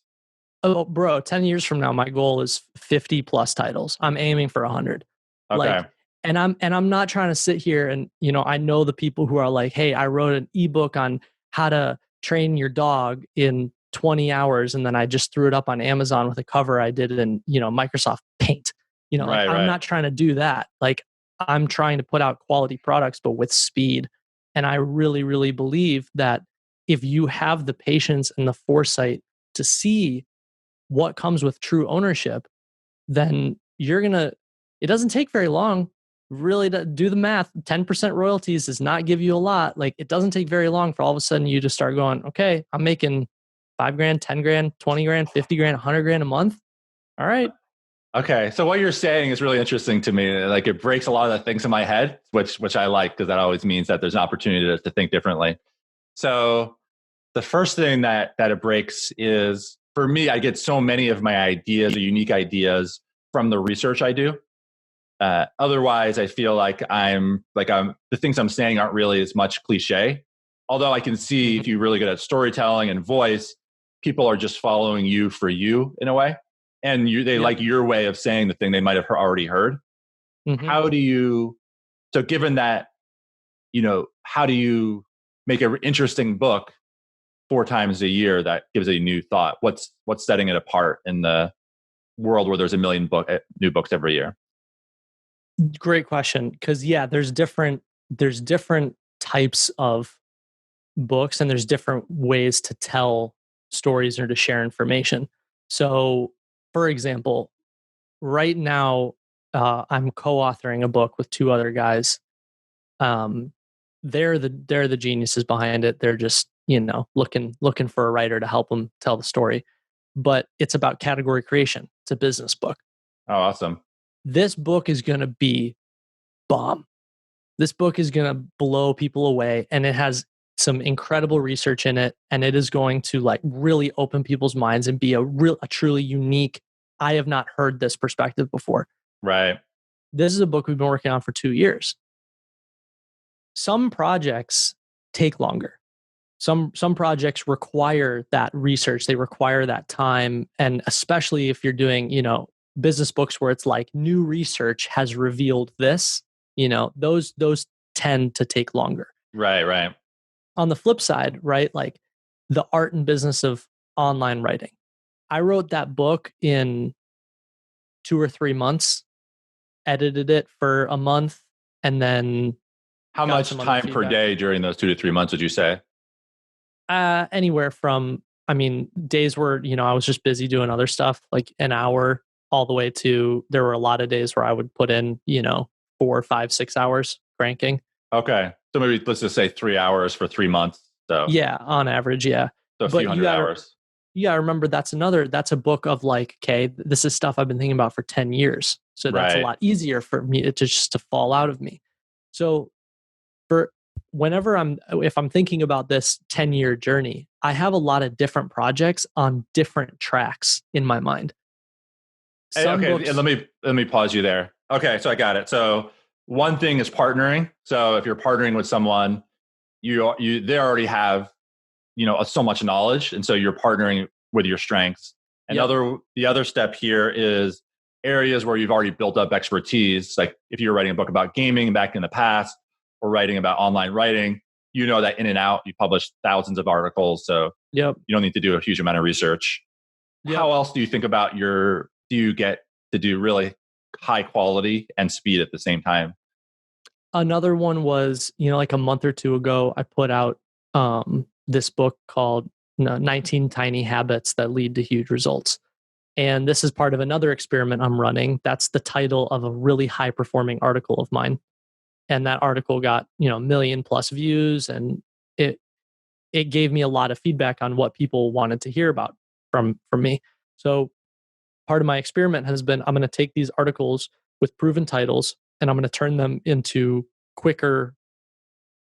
Oh, bro, 10 years from now, my goal is 50 plus titles. I'm aiming for 100. Okay. And I'm not trying to sit here and, I know the people who are like, hey, I wrote an ebook on how to train your dog in 20 hours. And then I just threw it up on Amazon with a cover I did in, Microsoft Paint. I'm not trying to do that. Like I'm trying to put out quality products, but with speed. And I really, really believe that if you have the patience and the foresight to see what comes with true ownership, then it doesn't take very long. Really do the math. 10% royalties does not give you a lot. Like it doesn't take very long for all of a sudden you to start going, okay, I'm making $5,000, $10,000, $20,000, $50,000, $100,000 a month. All right. Okay. So what you're saying is really interesting to me. Like it breaks a lot of the things in my head, which I like, because that always means that there's an opportunity to think differently. So The first thing that it breaks is, for me, I get so many of my ideas or unique ideas from the research I do. Otherwise, I feel like the things I'm saying aren't really as much cliche. Although I can see if you're really good at storytelling and voice, people are just following you for you in a way. And they like your way of saying the thing they might have already heard. How do you, so given that, how do you make an interesting book 4 times a year that gives a new thought? What's setting it apart in the world where there's a million new books every year? Great question. Because there's different types of books, and there's different ways to tell stories or to share information. So, for example, right now, I'm co-authoring a book with 2 other guys. They're the geniuses behind it. They're just looking for a writer to help them tell the story. But it's about category creation. It's a business book. Oh, awesome! This book is going to be bomb. This book is going to blow people away, and it has some incredible research in it, and it is going to really open people's minds and be a truly unique. I have not heard this perspective before. Right. This is a book we've been working on for 2 years. Some projects take longer. Some projects require that research. They require that time, and especially if you're doing, business books where it's like new research has revealed this, those tend to take longer. Right. On the flip side, right, like the art and business of online writing. I wrote that book in 2 or 3 months, edited it for a month, and then how much time per day during those 2 to 3 months would you say? Anywhere from, days where, I was just busy doing other stuff, like an hour, all the way to, there were a lot of days where I would put in, 4, 5, 6 hours cranking. Okay. So maybe let's just say 3 hours for 3 months. So yeah, on average, yeah. So a few hundred hours. Yeah, remember that's a book of this is stuff I've been thinking about for 10 years. So that's a lot easier for me to fall out of me. So if I'm thinking about this 10-year journey, I have a lot of different projects on different tracks in my mind. Okay, let me pause you there. Okay, so I got it. So one thing is partnering. So if you're partnering with someone, they already have, so much knowledge, and so you're partnering with your strengths. The other step here is areas where you've already built up expertise. Like if you're writing a book about gaming back in the past, or writing about online writing, that in and out. You publish thousands of articles, so you don't need to do a huge amount of research. Yep. How else do you think about do you get to do really high quality and speed at the same time? Another one was, like a month or 2 ago, I put out this book called 19 Tiny Habits That Lead to Huge Results. And this is part of another experiment I'm running. That's the title of a really high performing article of mine. And that article got, 1 million+ views, and it gave me a lot of feedback on what people wanted to hear about from me. So part of my experiment has been, I'm going to take these articles with proven titles and I'm going to turn them into quicker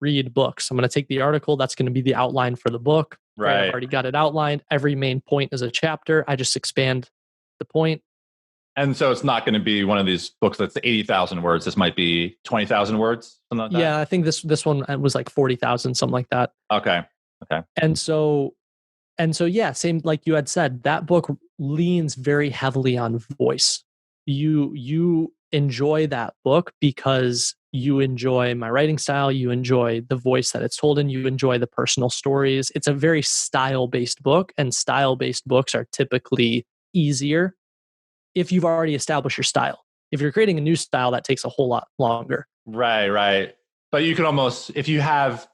read books. I'm going to take the article, that's going to be the outline for the book. Right. I've already got it outlined. Every main point is a chapter. I just expand the point. And so it's not going to be one of these books that's 80,000 words. This might be 20,000 words, something like that. Yeah, I think this one was like 40,000, something like that. Okay. And so yeah, same like you had said, that book leans very heavily on voice. You enjoy that book because you enjoy my writing style, you enjoy the voice that it's told in, you enjoy the personal stories. It's a very style-based book, and style-based books are typically easier if you've already established your style. If you're creating a new style, that takes a whole lot longer. Right. But you can almost, if you have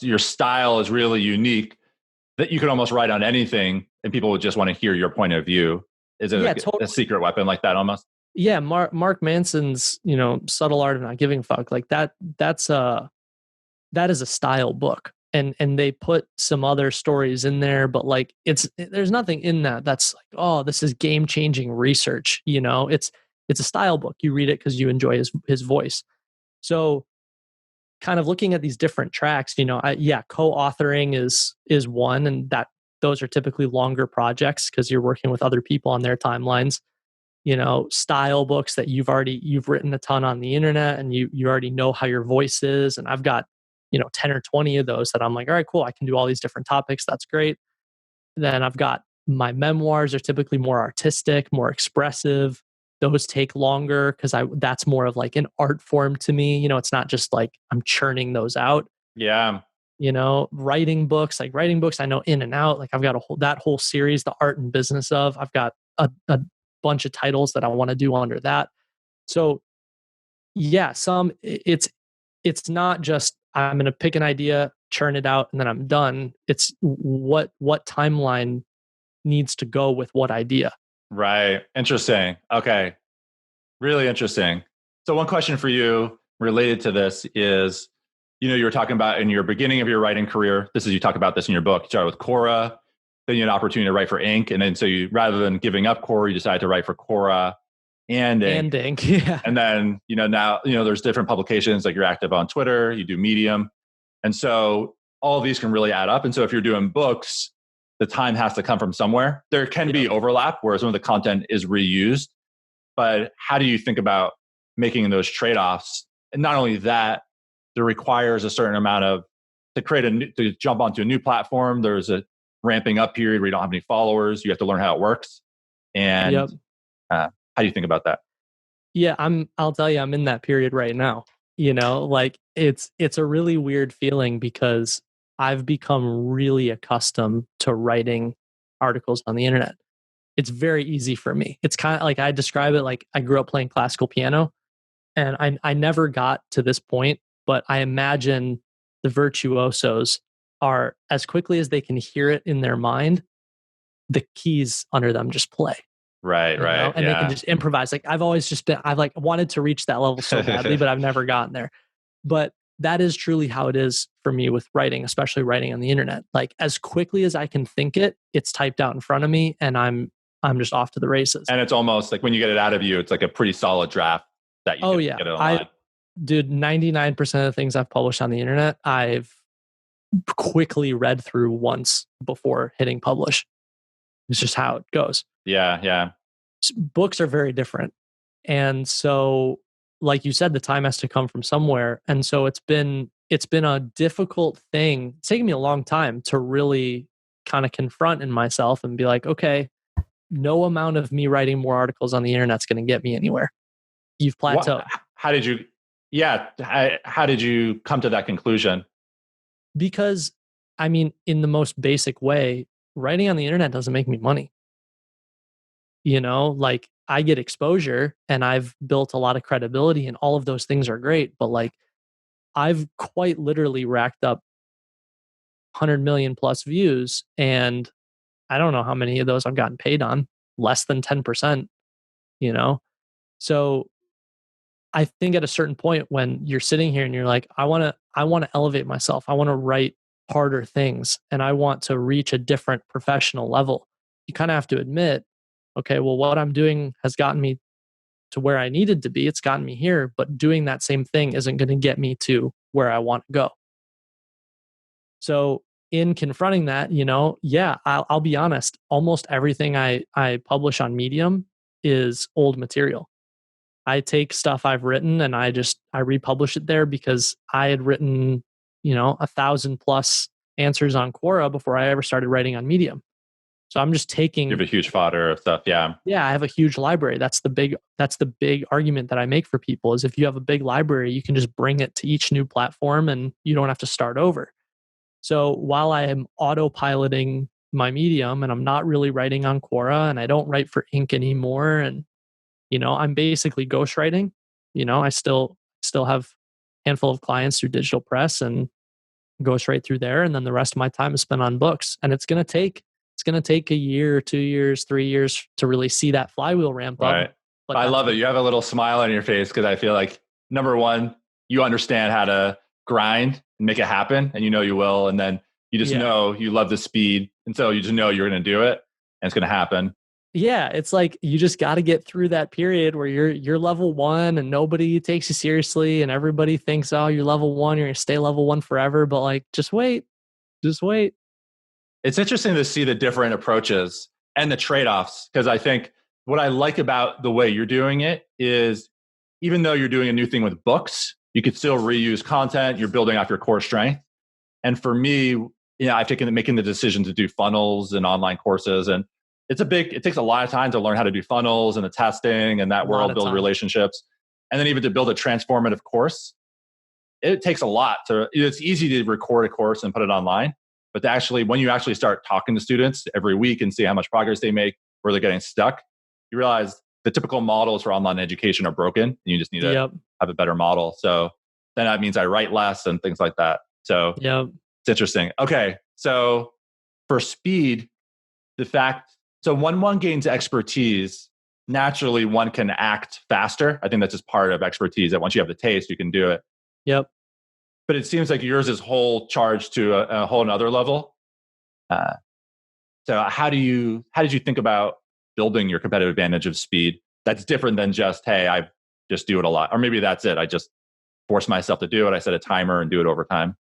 your style is really unique, that you can almost write on anything and people would just want to hear your point of view. Is it a secret weapon like that almost? Yeah, Mark Manson's, Subtle Art of Not Giving a Fuck, like that is a style book. And they put some other stories in there, but like there's nothing in that that's like, oh, this is game-changing research. It's a style book. You read it because you enjoy his voice. So kind of looking at these different tracks, co-authoring is one, and those are typically longer projects because you're working with other people on their timelines. Style books that you've written a ton on the internet, and you already know how your voice is. And I've got 10 or 20 of those that I'm like, all right, cool, I can do all these different topics. That's great. Then I've got my memoirs are typically more artistic, more expressive. Those take longer because that's more of like an art form to me. It's not just like I'm churning those out. Yeah. Writing books, I know in and out. Like I've got that whole series, The Art and Business of. I've got a bunch of titles that I want to do under that. So yeah, it's not just I'm going to pick an idea, churn it out, and then I'm done. It's what timeline needs to go with what idea. Right. Interesting. Okay. Really interesting. So one question for you related to this is, you were talking about in your beginning of your writing career, you talk about this in your book, you started with Quora, then you had an opportunity to write for Inc. And then so you, rather than giving up Quora, you decided to write for Quora and Inc. And Inc. Yeah. And then, now, there's different publications, like you're active on Twitter, you do Medium. And so all of these can really add up. And so if you're doing books, the time has to come from somewhere. There can be overlap where some of the content is reused, but how do you think about making those trade-offs? And not only that, there requires a certain amount to jump onto a new platform. There's a ramping up period where you don't have any followers. You have to learn how it works. And how do you think about that? Yeah, I'll tell you, I'm in that period right now. Like it's a really weird feeling because I've become really accustomed to writing articles on the internet. It's very easy for me. It's kind of like I describe it like I grew up playing classical piano, and I never got to this point, but I imagine the virtuosos are, as quickly as they can hear it in their mind, the keys under them just play. Right. And they can just improvise. Like I've wanted to reach that level so badly, but I've never gotten there. But that is truly how it is for me with writing, especially writing on the internet. Like as quickly as I can think it, it's typed out in front of me, and I'm just off to the races. And it's almost like when you get it out of you, it's like a pretty solid draft that you get it online. Dude, 99% of the things I've published on the internet, I've quickly read through once before hitting publish. It's just how it goes. Yeah. Books are very different. And so, like you said, the time has to come from somewhere. And so it's been a difficult thing. It's taken me a long time to really kind of confront in myself and be like, okay, no amount of me writing more articles on the internet is going to get me anywhere. You've plateaued. How did you come to that conclusion? Because, in the most basic way, writing on the internet doesn't make me money. Like I get exposure and I've built a lot of credibility, and all of those things are great. But like I've quite literally racked up 100 million plus views, and I don't know how many of those I've gotten paid on, less than 10%, So I think at a certain point when you're sitting here and you're like, I want to elevate myself. I want to write harder things, and I want to reach a different professional level. You kind of have to admit, okay, well, what I'm doing has gotten me to where I needed to be. It's gotten me here, but doing that same thing isn't going to get me to where I want to go. So in confronting that, I'll be honest, almost everything I publish on Medium is old material. I take stuff I've written and I republish it there because I had written, 1,000+ answers on Quora before I ever started writing on Medium. So I'm just taking. You have a huge fodder of stuff, yeah. Yeah, I have a huge library. That's the big argument that I make for people is if you have a big library, you can just bring it to each new platform and you don't have to start over. So while I am autopiloting my Medium and I'm not really writing on Quora and I don't write for Inc. anymore, and I'm basically ghostwriting. I still have a handful of clients through digital press and ghostwrite through there, and then the rest of my time is spent on books. And it's going to take a year, 2 years, 3 years to really see that flywheel ramp up. Right. But I love it. You have a little smile on your face because I feel like, number one, you understand how to grind and make it happen, and you will. And then you just know you love the speed. And so you just know you're going to do it and it's going to happen. Yeah, it's like you just got to get through that period where you're level 1 and nobody takes you seriously and everybody thinks, oh, you're level 1, you're gonna stay level 1 forever. But like, just wait. It's interesting to see the different approaches and the trade-offs, because I think what I like about the way you're doing it is, even though you're doing a new thing with books, you could still reuse content. You're building off your core strength. And for me, I've taken making the decision to do funnels and online courses, and it takes a lot of time to learn how to do funnels and the testing and that world, build relationships. And then even to build a transformative course, it takes a lot it's easy to record a course and put it online, but when you actually start talking to students every week and see how much progress they make, where they're getting stuck, you realize the typical models for online education are broken and you just need to have a better model. So then that means I write less and things like that. So it's interesting. Okay. So for speed, when one gains expertise, naturally one can act faster. I think that's just part of expertise, that once you have the taste, you can do it. Yep. But it seems like yours is whole charged to a whole nother level. So how did you think about building your competitive advantage of speed? That's different than just, hey, I just do it a lot. Or maybe that's it. I just force myself to do it. I set a timer and do it over time.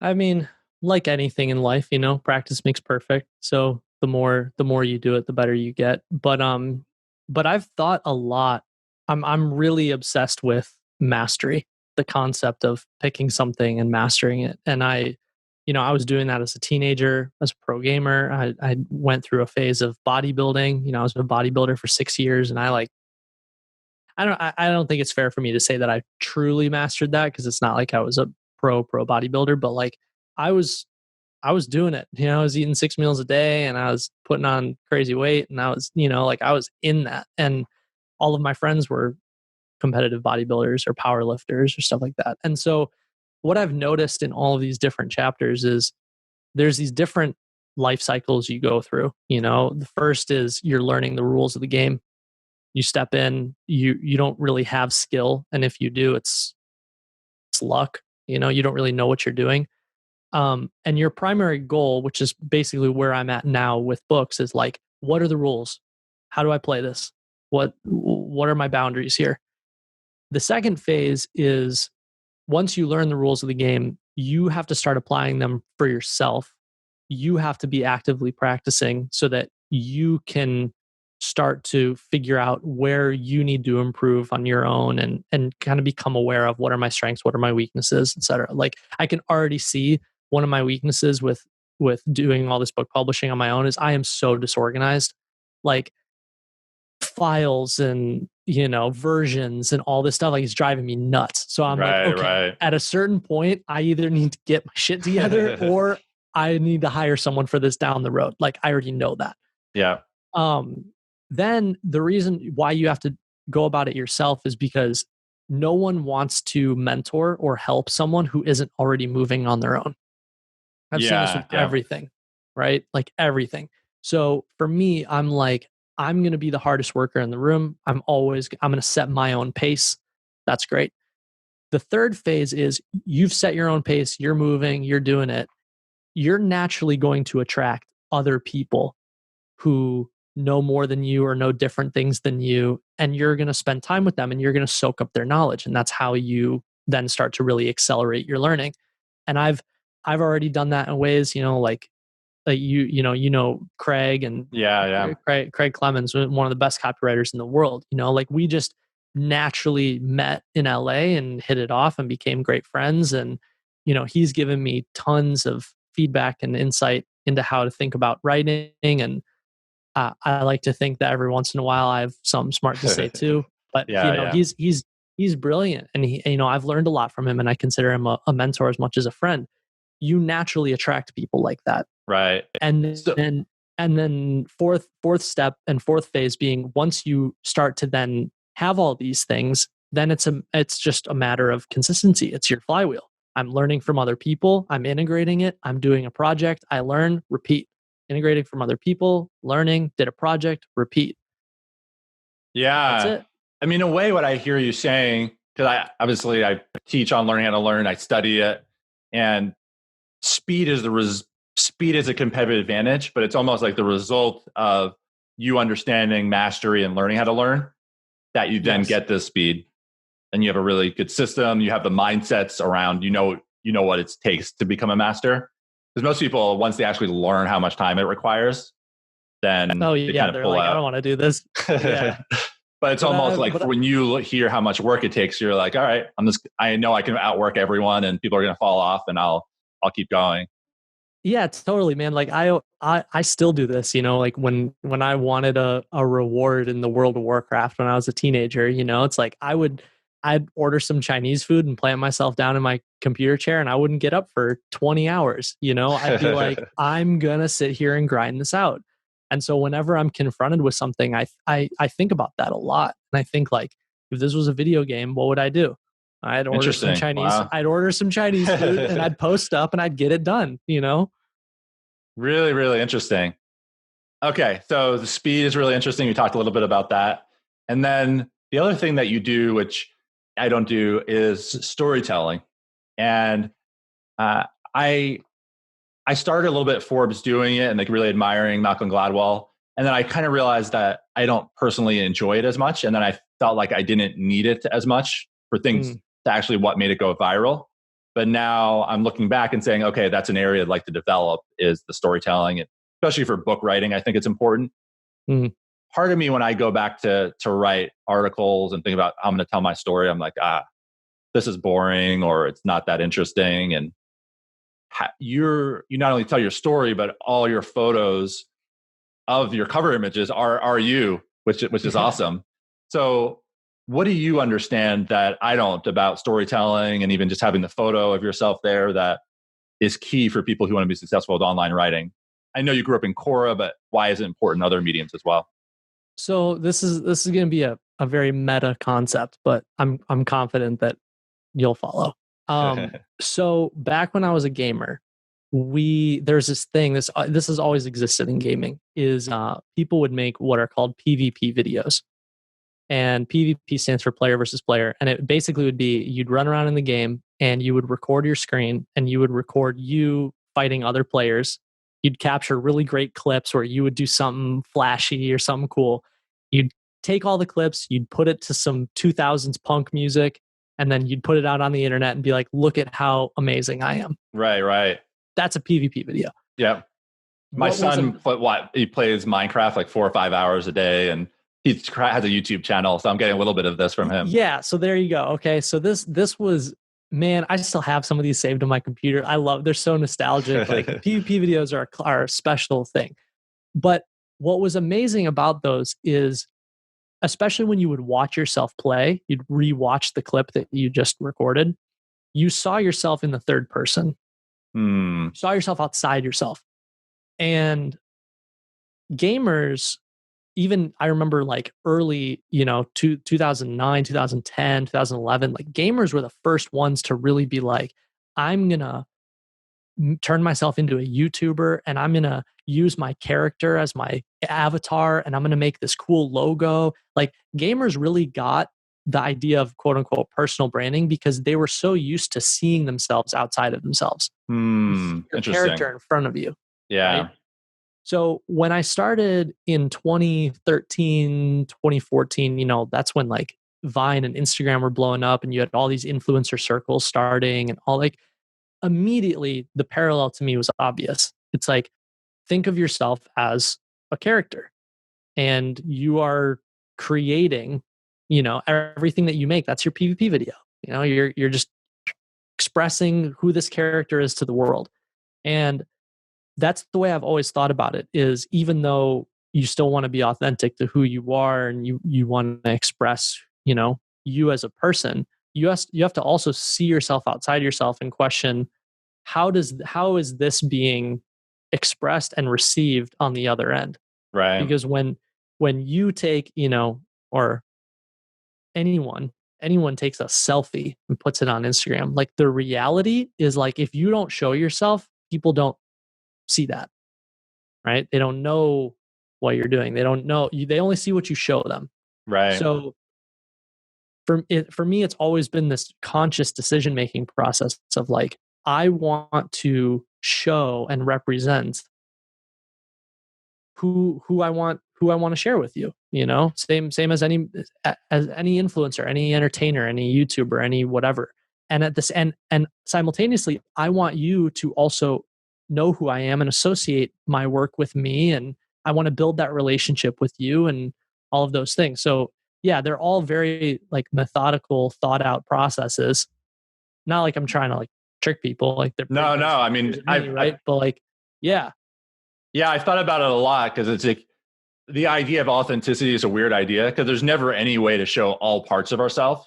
I mean, like anything in life, practice makes perfect. So the more you do it, the better you get. But I've thought a lot. I'm really obsessed with mastery, the concept of picking something and mastering it. And I was doing that as a teenager, as a pro gamer. I went through a phase of bodybuilding. I was a bodybuilder for 6 years, and I don't think it's fair for me to say that I truly mastered that, because it's not like I was a pro bodybuilder, but like I was doing it. I was eating 6 meals a day and I was putting on crazy weight, and I was, I was in that. And all of my friends were competitive bodybuilders or power lifters or stuff like that. And so what I've noticed in all of these different chapters is there's these different life cycles you go through. The first is you're learning the rules of the game. You step in, you don't really have skill. And if you do, it's luck. You don't really know what you're doing. And your primary goal, which is basically where I'm at now with books, is like, what are the rules? How do I play this? What are my boundaries here? The second phase is, once you learn the rules of the game, you have to start applying them for yourself. You have to be actively practicing so that you can start to figure out where you need to improve on your own, and kind of become aware of what are my strengths, what are my weaknesses, etc. Like, I can already see one of my weaknesses with doing all this book publishing on my own is I am so disorganized. Like, files and versions and all this stuff, like, it's driving me nuts. So I'm okay, at a certain point I either need to get my shit together or I need to hire someone for this down the road. Like, I already know that. Yeah. Then the reason why you have to go about it yourself is because no one wants to mentor or help someone who isn't already moving on their own. I've seen this with everything, right? Like everything. So for me, I'm like, I'm going to be the hardest worker in the room. I'm going to set my own pace. That's great. The third phase is you've set your own pace. You're moving, you're doing it. You're naturally going to attract other people who know more than you or know different things than you. And you're going to spend time with them and you're going to soak up their knowledge. And that's how you then start to really accelerate your learning. And I've already done that in ways, like Craig and Craig Clemens, one of the best copywriters in the world. Like, we just naturally met in LA and hit it off and became great friends. And he's given me tons of feedback and insight into how to think about writing. And I like to think that every once in a while I have something smart to say too. But he's brilliant, and I've learned a lot from him, and I consider him a mentor as much as a friend. You naturally attract people like that. Right. And then fourth step and fourth phase being, once you start to then have all these things, then it's just a matter of consistency. It's your flywheel. I'm learning from other people. I'm integrating it. I'm doing a project. I learn, repeat. Integrating from other people, learning, did a project, repeat. Yeah. That's it. I mean, in a way, what I hear you saying, because I teach on learning how to learn, I study it, and speed is speed is a competitive advantage, but it's almost like the result of you understanding mastery and learning how to learn that you then get this speed. And you have a really good system. You have the mindsets around, you know what it takes to become a master. Because most people, once they actually learn how much time it requires, then they kind of pull out. I don't want to do this. Yeah. But it's almost like when you hear how much work it takes, you're like, all right, I know I can outwork everyone and people are going to fall off and I'll keep going. Yeah, totally, man. Like I still do this, like when I wanted a reward in the World of Warcraft when I was a teenager, it's like I'd order some Chinese food and plant myself down in my computer chair and I wouldn't get up for 20 hours, I'd be like, I'm going to sit here and grind this out. And so whenever I'm confronted with something, I think about that a lot. And I think like, if this was a video game, what would I do? I'd order some Chinese. Wow. I'd order some Chinese food and I'd post up and I'd get it done, Really, really interesting. Okay, so the speed is really interesting. You talked a little bit about that. And then the other thing that you do, which I don't do, is storytelling. And I started a little bit Forbes doing it and like really admiring Malcolm Gladwell. And then I kind of realized that I don't personally enjoy it as much. And then I felt like I didn't need it as much for things to actually what made it go viral. But now I'm looking back and saying, okay, that's an area I'd like to develop is the storytelling, especially for book writing. I think it's important. Part of me, when I go back to write articles and think about how I'm going to tell my story, I'm like, this is boring or it's not that interesting. And you not only tell your story, but all your photos of your cover images are you, which is awesome. So what do you understand that I don't about storytelling and even just having the photo of yourself there that is key for people who want to be successful with online writing? I know you grew up in Quora, but why is it important in other mediums as well? So this is going to be a very meta concept, but I'm confident that you'll follow. So back when I was a gamer, there's this thing, this has always existed in gaming, is people would make what are called PvP videos. And PvP stands for player versus player. And it basically would be you'd run around in the game and you would record your screen and you would record you fighting other players. You'd capture really great clips where you would do something flashy or something cool. You'd take all the clips, you'd put it to some 2000s punk music, and then you'd put it out on the internet and be like, look at how amazing I am. Right. That's a PvP video. Yeah. My son, he plays Minecraft like 4 or 5 hours a day and he has a YouTube channel, so I'm getting a little bit of this from him. Yeah, so there you go. Okay, so this was, man, I still have some of these saved on my computer. They're so nostalgic. Like PvP videos are a special thing. But what was amazing about those is, especially when you would watch yourself play, you'd rewatch the clip that you just recorded, you saw yourself in the third person. You saw yourself outside yourself. And gamers, even I remember like early, 2009, 2010, 2011, like gamers were the first ones to really be like, I'm going to turn myself into a YouTuber and I'm going to use my character as my avatar and I'm going to make this cool logo. Like gamers really got the idea of quote unquote personal branding because they were so used to seeing themselves outside of themselves. Your character in front of you. Yeah. Right? So when I started in 2013, 2014, that's when like Vine and Instagram were blowing up and you had all these influencer circles starting and all, like immediately the parallel to me was obvious. It's like, think of yourself as a character and you are creating, everything that you make. That's your PvP video. You're just expressing who this character is to the world. And that's the way I've always thought about it, is even though you still want to be authentic to who you are and you want to express, you as a person, you have to also see yourself outside yourself and question, how is this being expressed and received on the other end? Right. Because when you take, or anyone takes a selfie and puts it on Instagram, like the reality is like, if you don't show yourself, people don't see that, right? They don't know what you're doing. They don't know you. They only see what you show them. Right. So for me, it's always been this conscious decision-making process of like, I want to show and represent who I want to share with you. Same as any influencer, any entertainer, any YouTuber, any whatever. And at this and simultaneously, I want you to also know who I am and associate my work with me, and I want to build that relationship with you and all of those things. So yeah, they're all very like methodical, thought out processes. Not like I'm trying to like trick people. Like they're no. I mean, right? But like, yeah. I've thought about it a lot because it's like the idea of authenticity is a weird idea because there's never any way to show all parts of ourselves.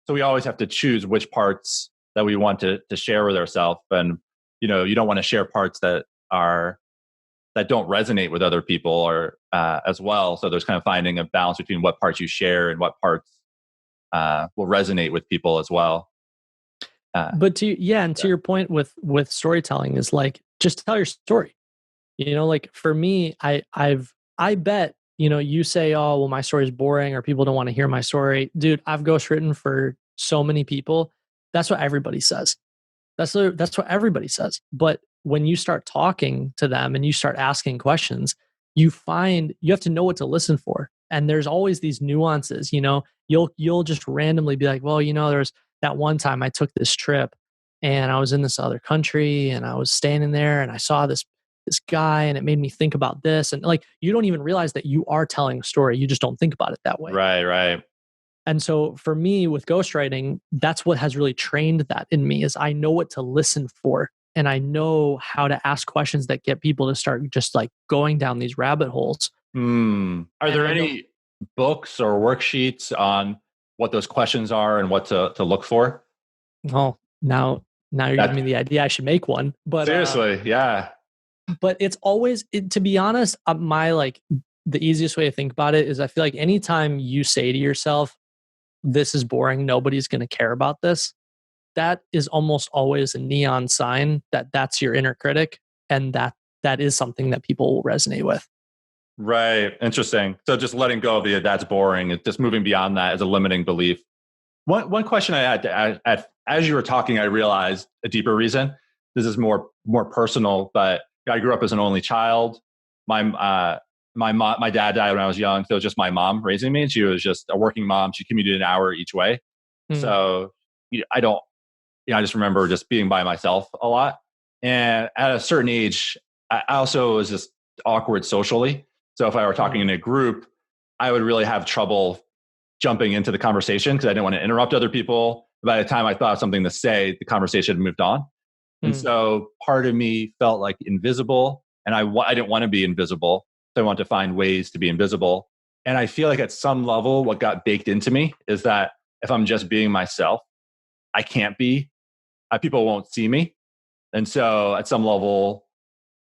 So we always have to choose which parts that we want to share with ourselves. And, you don't want to share parts that don't resonate with other people or as well. So there's kind of finding a balance between what parts you share and what parts will resonate with people as well. But to your point with storytelling is like, just tell your story. Like for me, I bet, you say, oh, well, my story is boring or people don't want to hear my story. Dude, I've ghostwritten for so many people. That's what everybody says. That's what everybody says. But when you start talking to them and you start asking questions, you find you have to know what to listen for. And there's always these nuances, you'll just randomly be like, well, there's that one time I took this trip and I was in this other country and I was standing there and I saw this guy and it made me think about this. And like, you don't even realize that you are telling a story. You just don't think about it that way. Right. And so for me with ghostwriting, that's what has really trained that in me is I know what to listen for. And I know how to ask questions that get people to start just like going down these rabbit holes. Are there any books or worksheets on what those questions are and what to look for? Oh, now you're giving me the idea I should make one. But seriously, yeah. But it's always, to be honest, the easiest way to think about it is I feel like anytime you say to yourself, this is boring, nobody's going to care about this, that is almost always a neon sign that that's your inner critic and that is something that people will resonate with. Right. Interesting. So just letting go of that's boring, just moving beyond that is a limiting belief. One question I had to add, as you were talking, I realized a deeper reason. This is more personal, but I grew up as an only child. My dad died when I was young, so it was just my mom raising me, and she was just a working mom. She commuted an hour each way, so I just remember just being by myself a lot. And at a certain age, I also was just awkward socially. So if I were talking in a group, I would really have trouble jumping into the conversation because I didn't want to interrupt other people. By the time I thought of something to say, the conversation had moved on. And so part of me felt like invisible, and I didn't want to be invisible. So I wanted to find ways to be invisible. And I feel like at some level, what got baked into me is that if I'm just being myself, I can't be, people won't see me. And so at some level,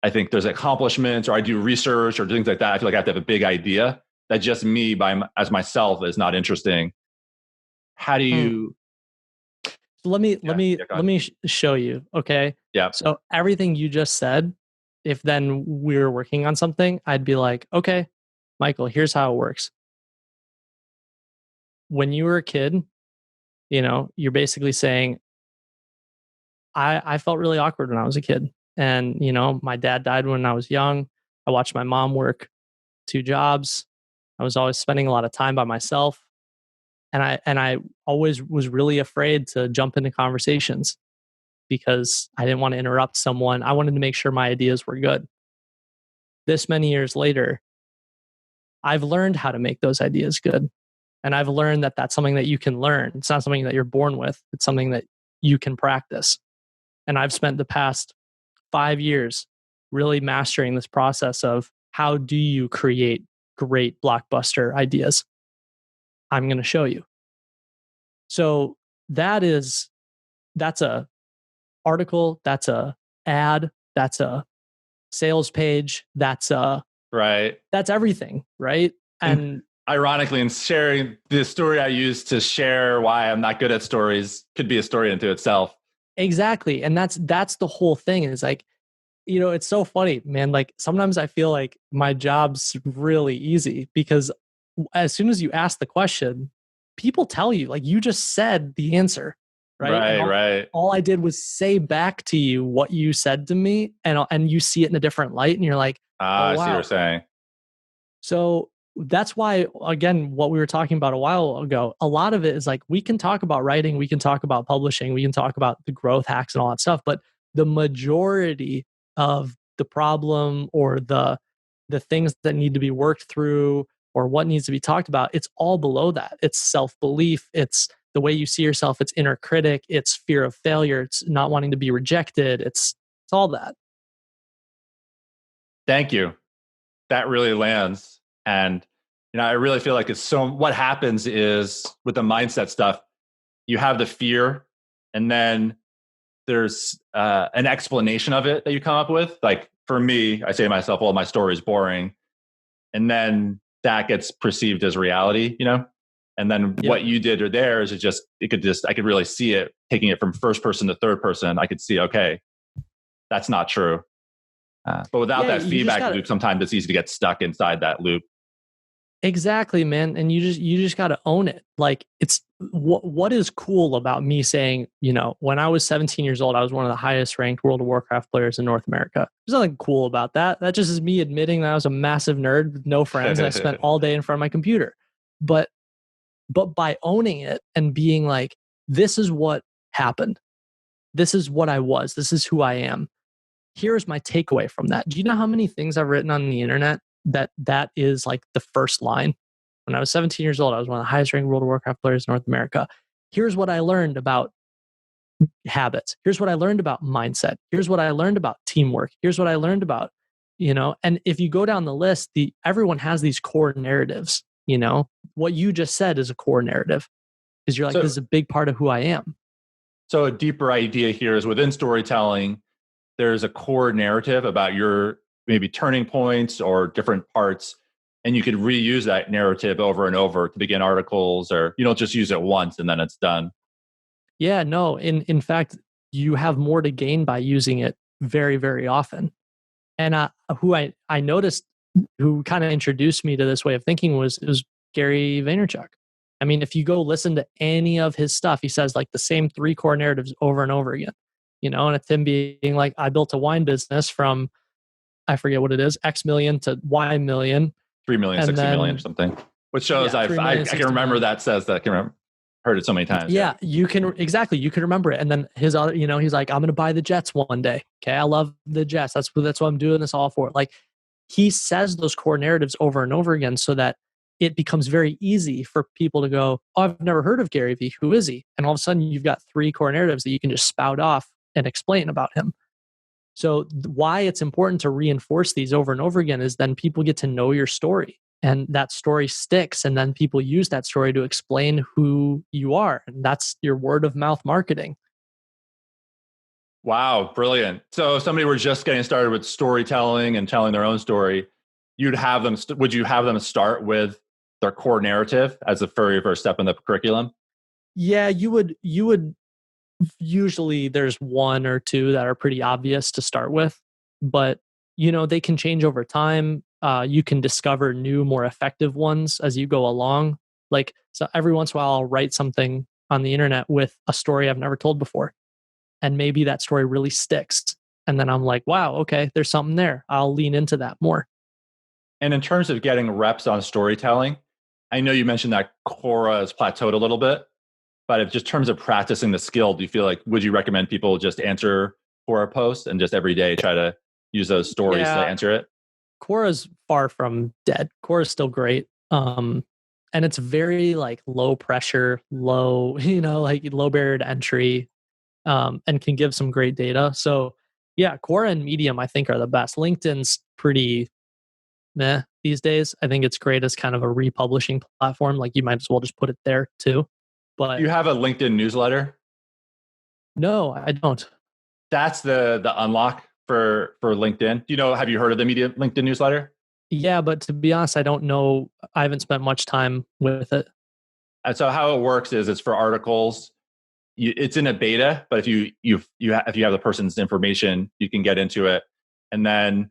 I think there's accomplishments, or I do research or things like that. I feel like I have to have a big idea that just me as myself is not interesting. How do you... Let me show you. Okay. Yeah. So everything you just said, if then we were working on something, I'd be like, okay, Michael, here's how it works. When you were a kid, you're basically saying, I felt really awkward when I was a kid. And, my dad died when I was young. I watched my mom work 2 jobs. I was always spending a lot of time by myself. And I always was really afraid to jump into conversations because I didn't want to interrupt someone. I wanted to make sure my ideas were good. This many years later, I've learned how to make those ideas good. And I've learned that that's something that you can learn. It's not something that you're born with. It's something that you can practice. And I've spent the past 5 years really mastering this process of how do you create great blockbuster ideas. I'm going to show you. So that's a article, that's a ad, that's a sales page, that's everything, right? And ironically, in sharing the story I use to share why I'm not good at stories could be a story into itself. Exactly. And that's the whole thing is like, it's so funny, man. Like sometimes I feel like my job's really easy because as soon as you ask the question, people tell you, like you just said the answer. Right, and right. all I did was say back to you what you said to me, and you see it in a different light, and you're like, oh I see what wow. you're saying. So that's why, again, what we were talking about a while ago, a lot of it is like, we can talk about writing, we can talk about publishing, we can talk about the growth hacks and all that stuff, but the majority of the problem or the things that need to be worked through or what needs to be talked about, it's all below that. It's self-belief, it's the way you see yourself, it's inner critic, it's fear of failure, it's not wanting to be rejected, it's all that. Thank you. That really lands. And I really feel like what happens is with the mindset stuff, you have the fear, and then there's an explanation of it that you come up with. Like for me, I say to myself, well, my story is boring. And then that gets perceived as reality, And then what you did or there is I could really see it, taking it from first person to third person. I could see, okay, that's not true. But without that feedback loop, sometimes it's easy to get stuck inside that loop. Exactly, man. And you just got to own it. Like, it's what is cool about me saying, when I was 17 years old, I was one of the highest ranked World of Warcraft players in North America. There's nothing cool about that. That just is me admitting that I was a massive nerd with no friends and I spent all day in front of my computer. But by owning it and being like, this is what happened. This is what I was. This is who I am. Here's my takeaway from that. Do you know how many things I've written on the internet that is like the first line? When I was 17 years old, I was one of the highest ranked World of Warcraft players in North America. Here's what I learned about habits. Here's what I learned about mindset. Here's what I learned about teamwork. Here's what I learned about, and if you go down the list, everyone has these core narratives, what you just said is a core narrative because you're like, this is a big part of who I am. So a deeper idea here is within storytelling, there's a core narrative about your maybe turning points or different parts, and you could reuse that narrative over and over to begin articles, or you don't just use it once and then it's done. Yeah, no. In fact, you have more to gain by using it very, very often. And who I noticed, who kind of introduced me to this way of thinking was Gary Vaynerchuk. I mean, if you go listen to any of his stuff, he says like the same 3 core narratives over and over again. And it's him being like, I built a wine business from, I forget what it is, X million to Y million. 3 million, 60 million or something. Which shows I can remember that says that. I can remember, heard it so many times. Yeah, you can remember it. And then his other, he's like, I'm going to buy the Jets one day. Okay, I love the Jets. That's what I'm doing this all for. Like, he says those core narratives over and over again so that it becomes very easy for people to go, oh, I've never heard of Gary Vee. Who is he? And all of a sudden you've got 3 core narratives that you can just spout off and explain about him. So why it's important to reinforce these over and over again is then people get to know your story, and that story sticks, and then people use that story to explain who you are. And that's your word of mouth marketing. Wow, brilliant. So if somebody were just getting started with storytelling and telling their own story, would you have them start with their core narrative as the very first step in the curriculum? Yeah, you would usually there's 1 or 2 that are pretty obvious to start with, but they can change over time. You can discover new, more effective ones as you go along. Like, so every once in a while I'll write something on the internet with a story I've never told before. And maybe that story really sticks. And then I'm like, wow, okay, there's something there. I'll lean into that more. And in terms of getting reps on storytelling, I know you mentioned that Quora has plateaued a little bit, but in just terms of practicing the skill, do you feel like, would you recommend people just answer Quora posts and just every day try to use those stories to answer it? Quora's far from dead. Quora's still great. And it's very like low pressure, like low barrier to entry, and can give some great data. So yeah, Quora and Medium, I think, are the best. LinkedIn's pretty meh these days. I think it's great as kind of a republishing platform. Like, you might as well just put it there too. But you have a LinkedIn newsletter? No, I don't. That's the unlock for LinkedIn. Have you heard of the LinkedIn newsletter? Yeah, but to be honest, I don't know. I haven't spent much time with it. And so how it works is it's for articles. It's in a beta, but if you have the person's information, you can get into it. And then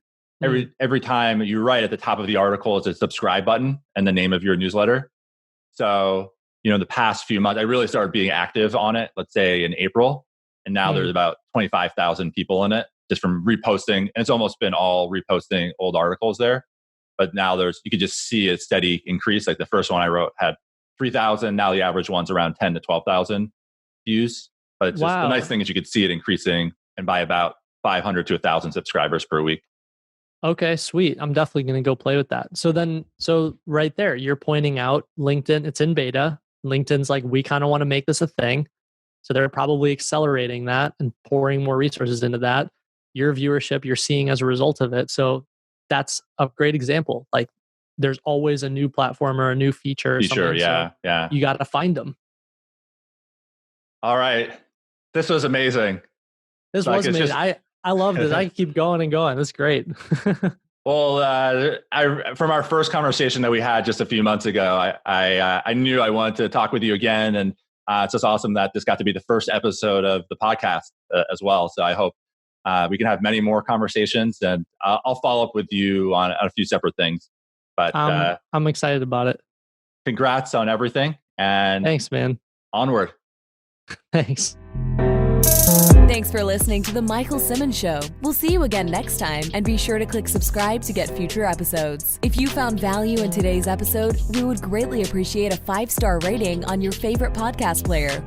every time you write, at the top of the article is a subscribe button and the name of your newsletter. So the past few months, I really started being active on it, let's say in April. And now there's about 25,000 people in it just from reposting. And it's almost been all reposting old articles there. But now you could just see a steady increase. Like the first one I wrote had 3,000. Now the average one's around 10 to 12,000 views. But it's just the nice thing is you could see it increasing and by about 500 to 1,000 subscribers per week. Okay, sweet. I'm definitely going to go play with that. So right there, you're pointing out LinkedIn, it's in beta. LinkedIn's like, we kind of want to make this a thing. So they're probably accelerating that and pouring more resources into that. Your viewership, you're seeing as a result of it. So that's a great example. Like there's always a new platform or a new feature. Yeah. You got to find them. All right. This was amazing. This was amazing. I love this. I can keep going and going. That's great. Well, from our first conversation that we had just a few months ago, I knew I wanted to talk with you again. And it's just awesome that this got to be the first episode of the podcast as well. So I hope we can have many more conversations, and I'll follow up with you on a few separate things. But I'm excited about it. Congrats on everything. And thanks, man. Onward. Thanks. Thanks for listening to The Michael Simmons Show. We'll see you again next time, and be sure to click subscribe to get future episodes. If you found value in today's episode, we would greatly appreciate a 5-star rating on your favorite podcast player.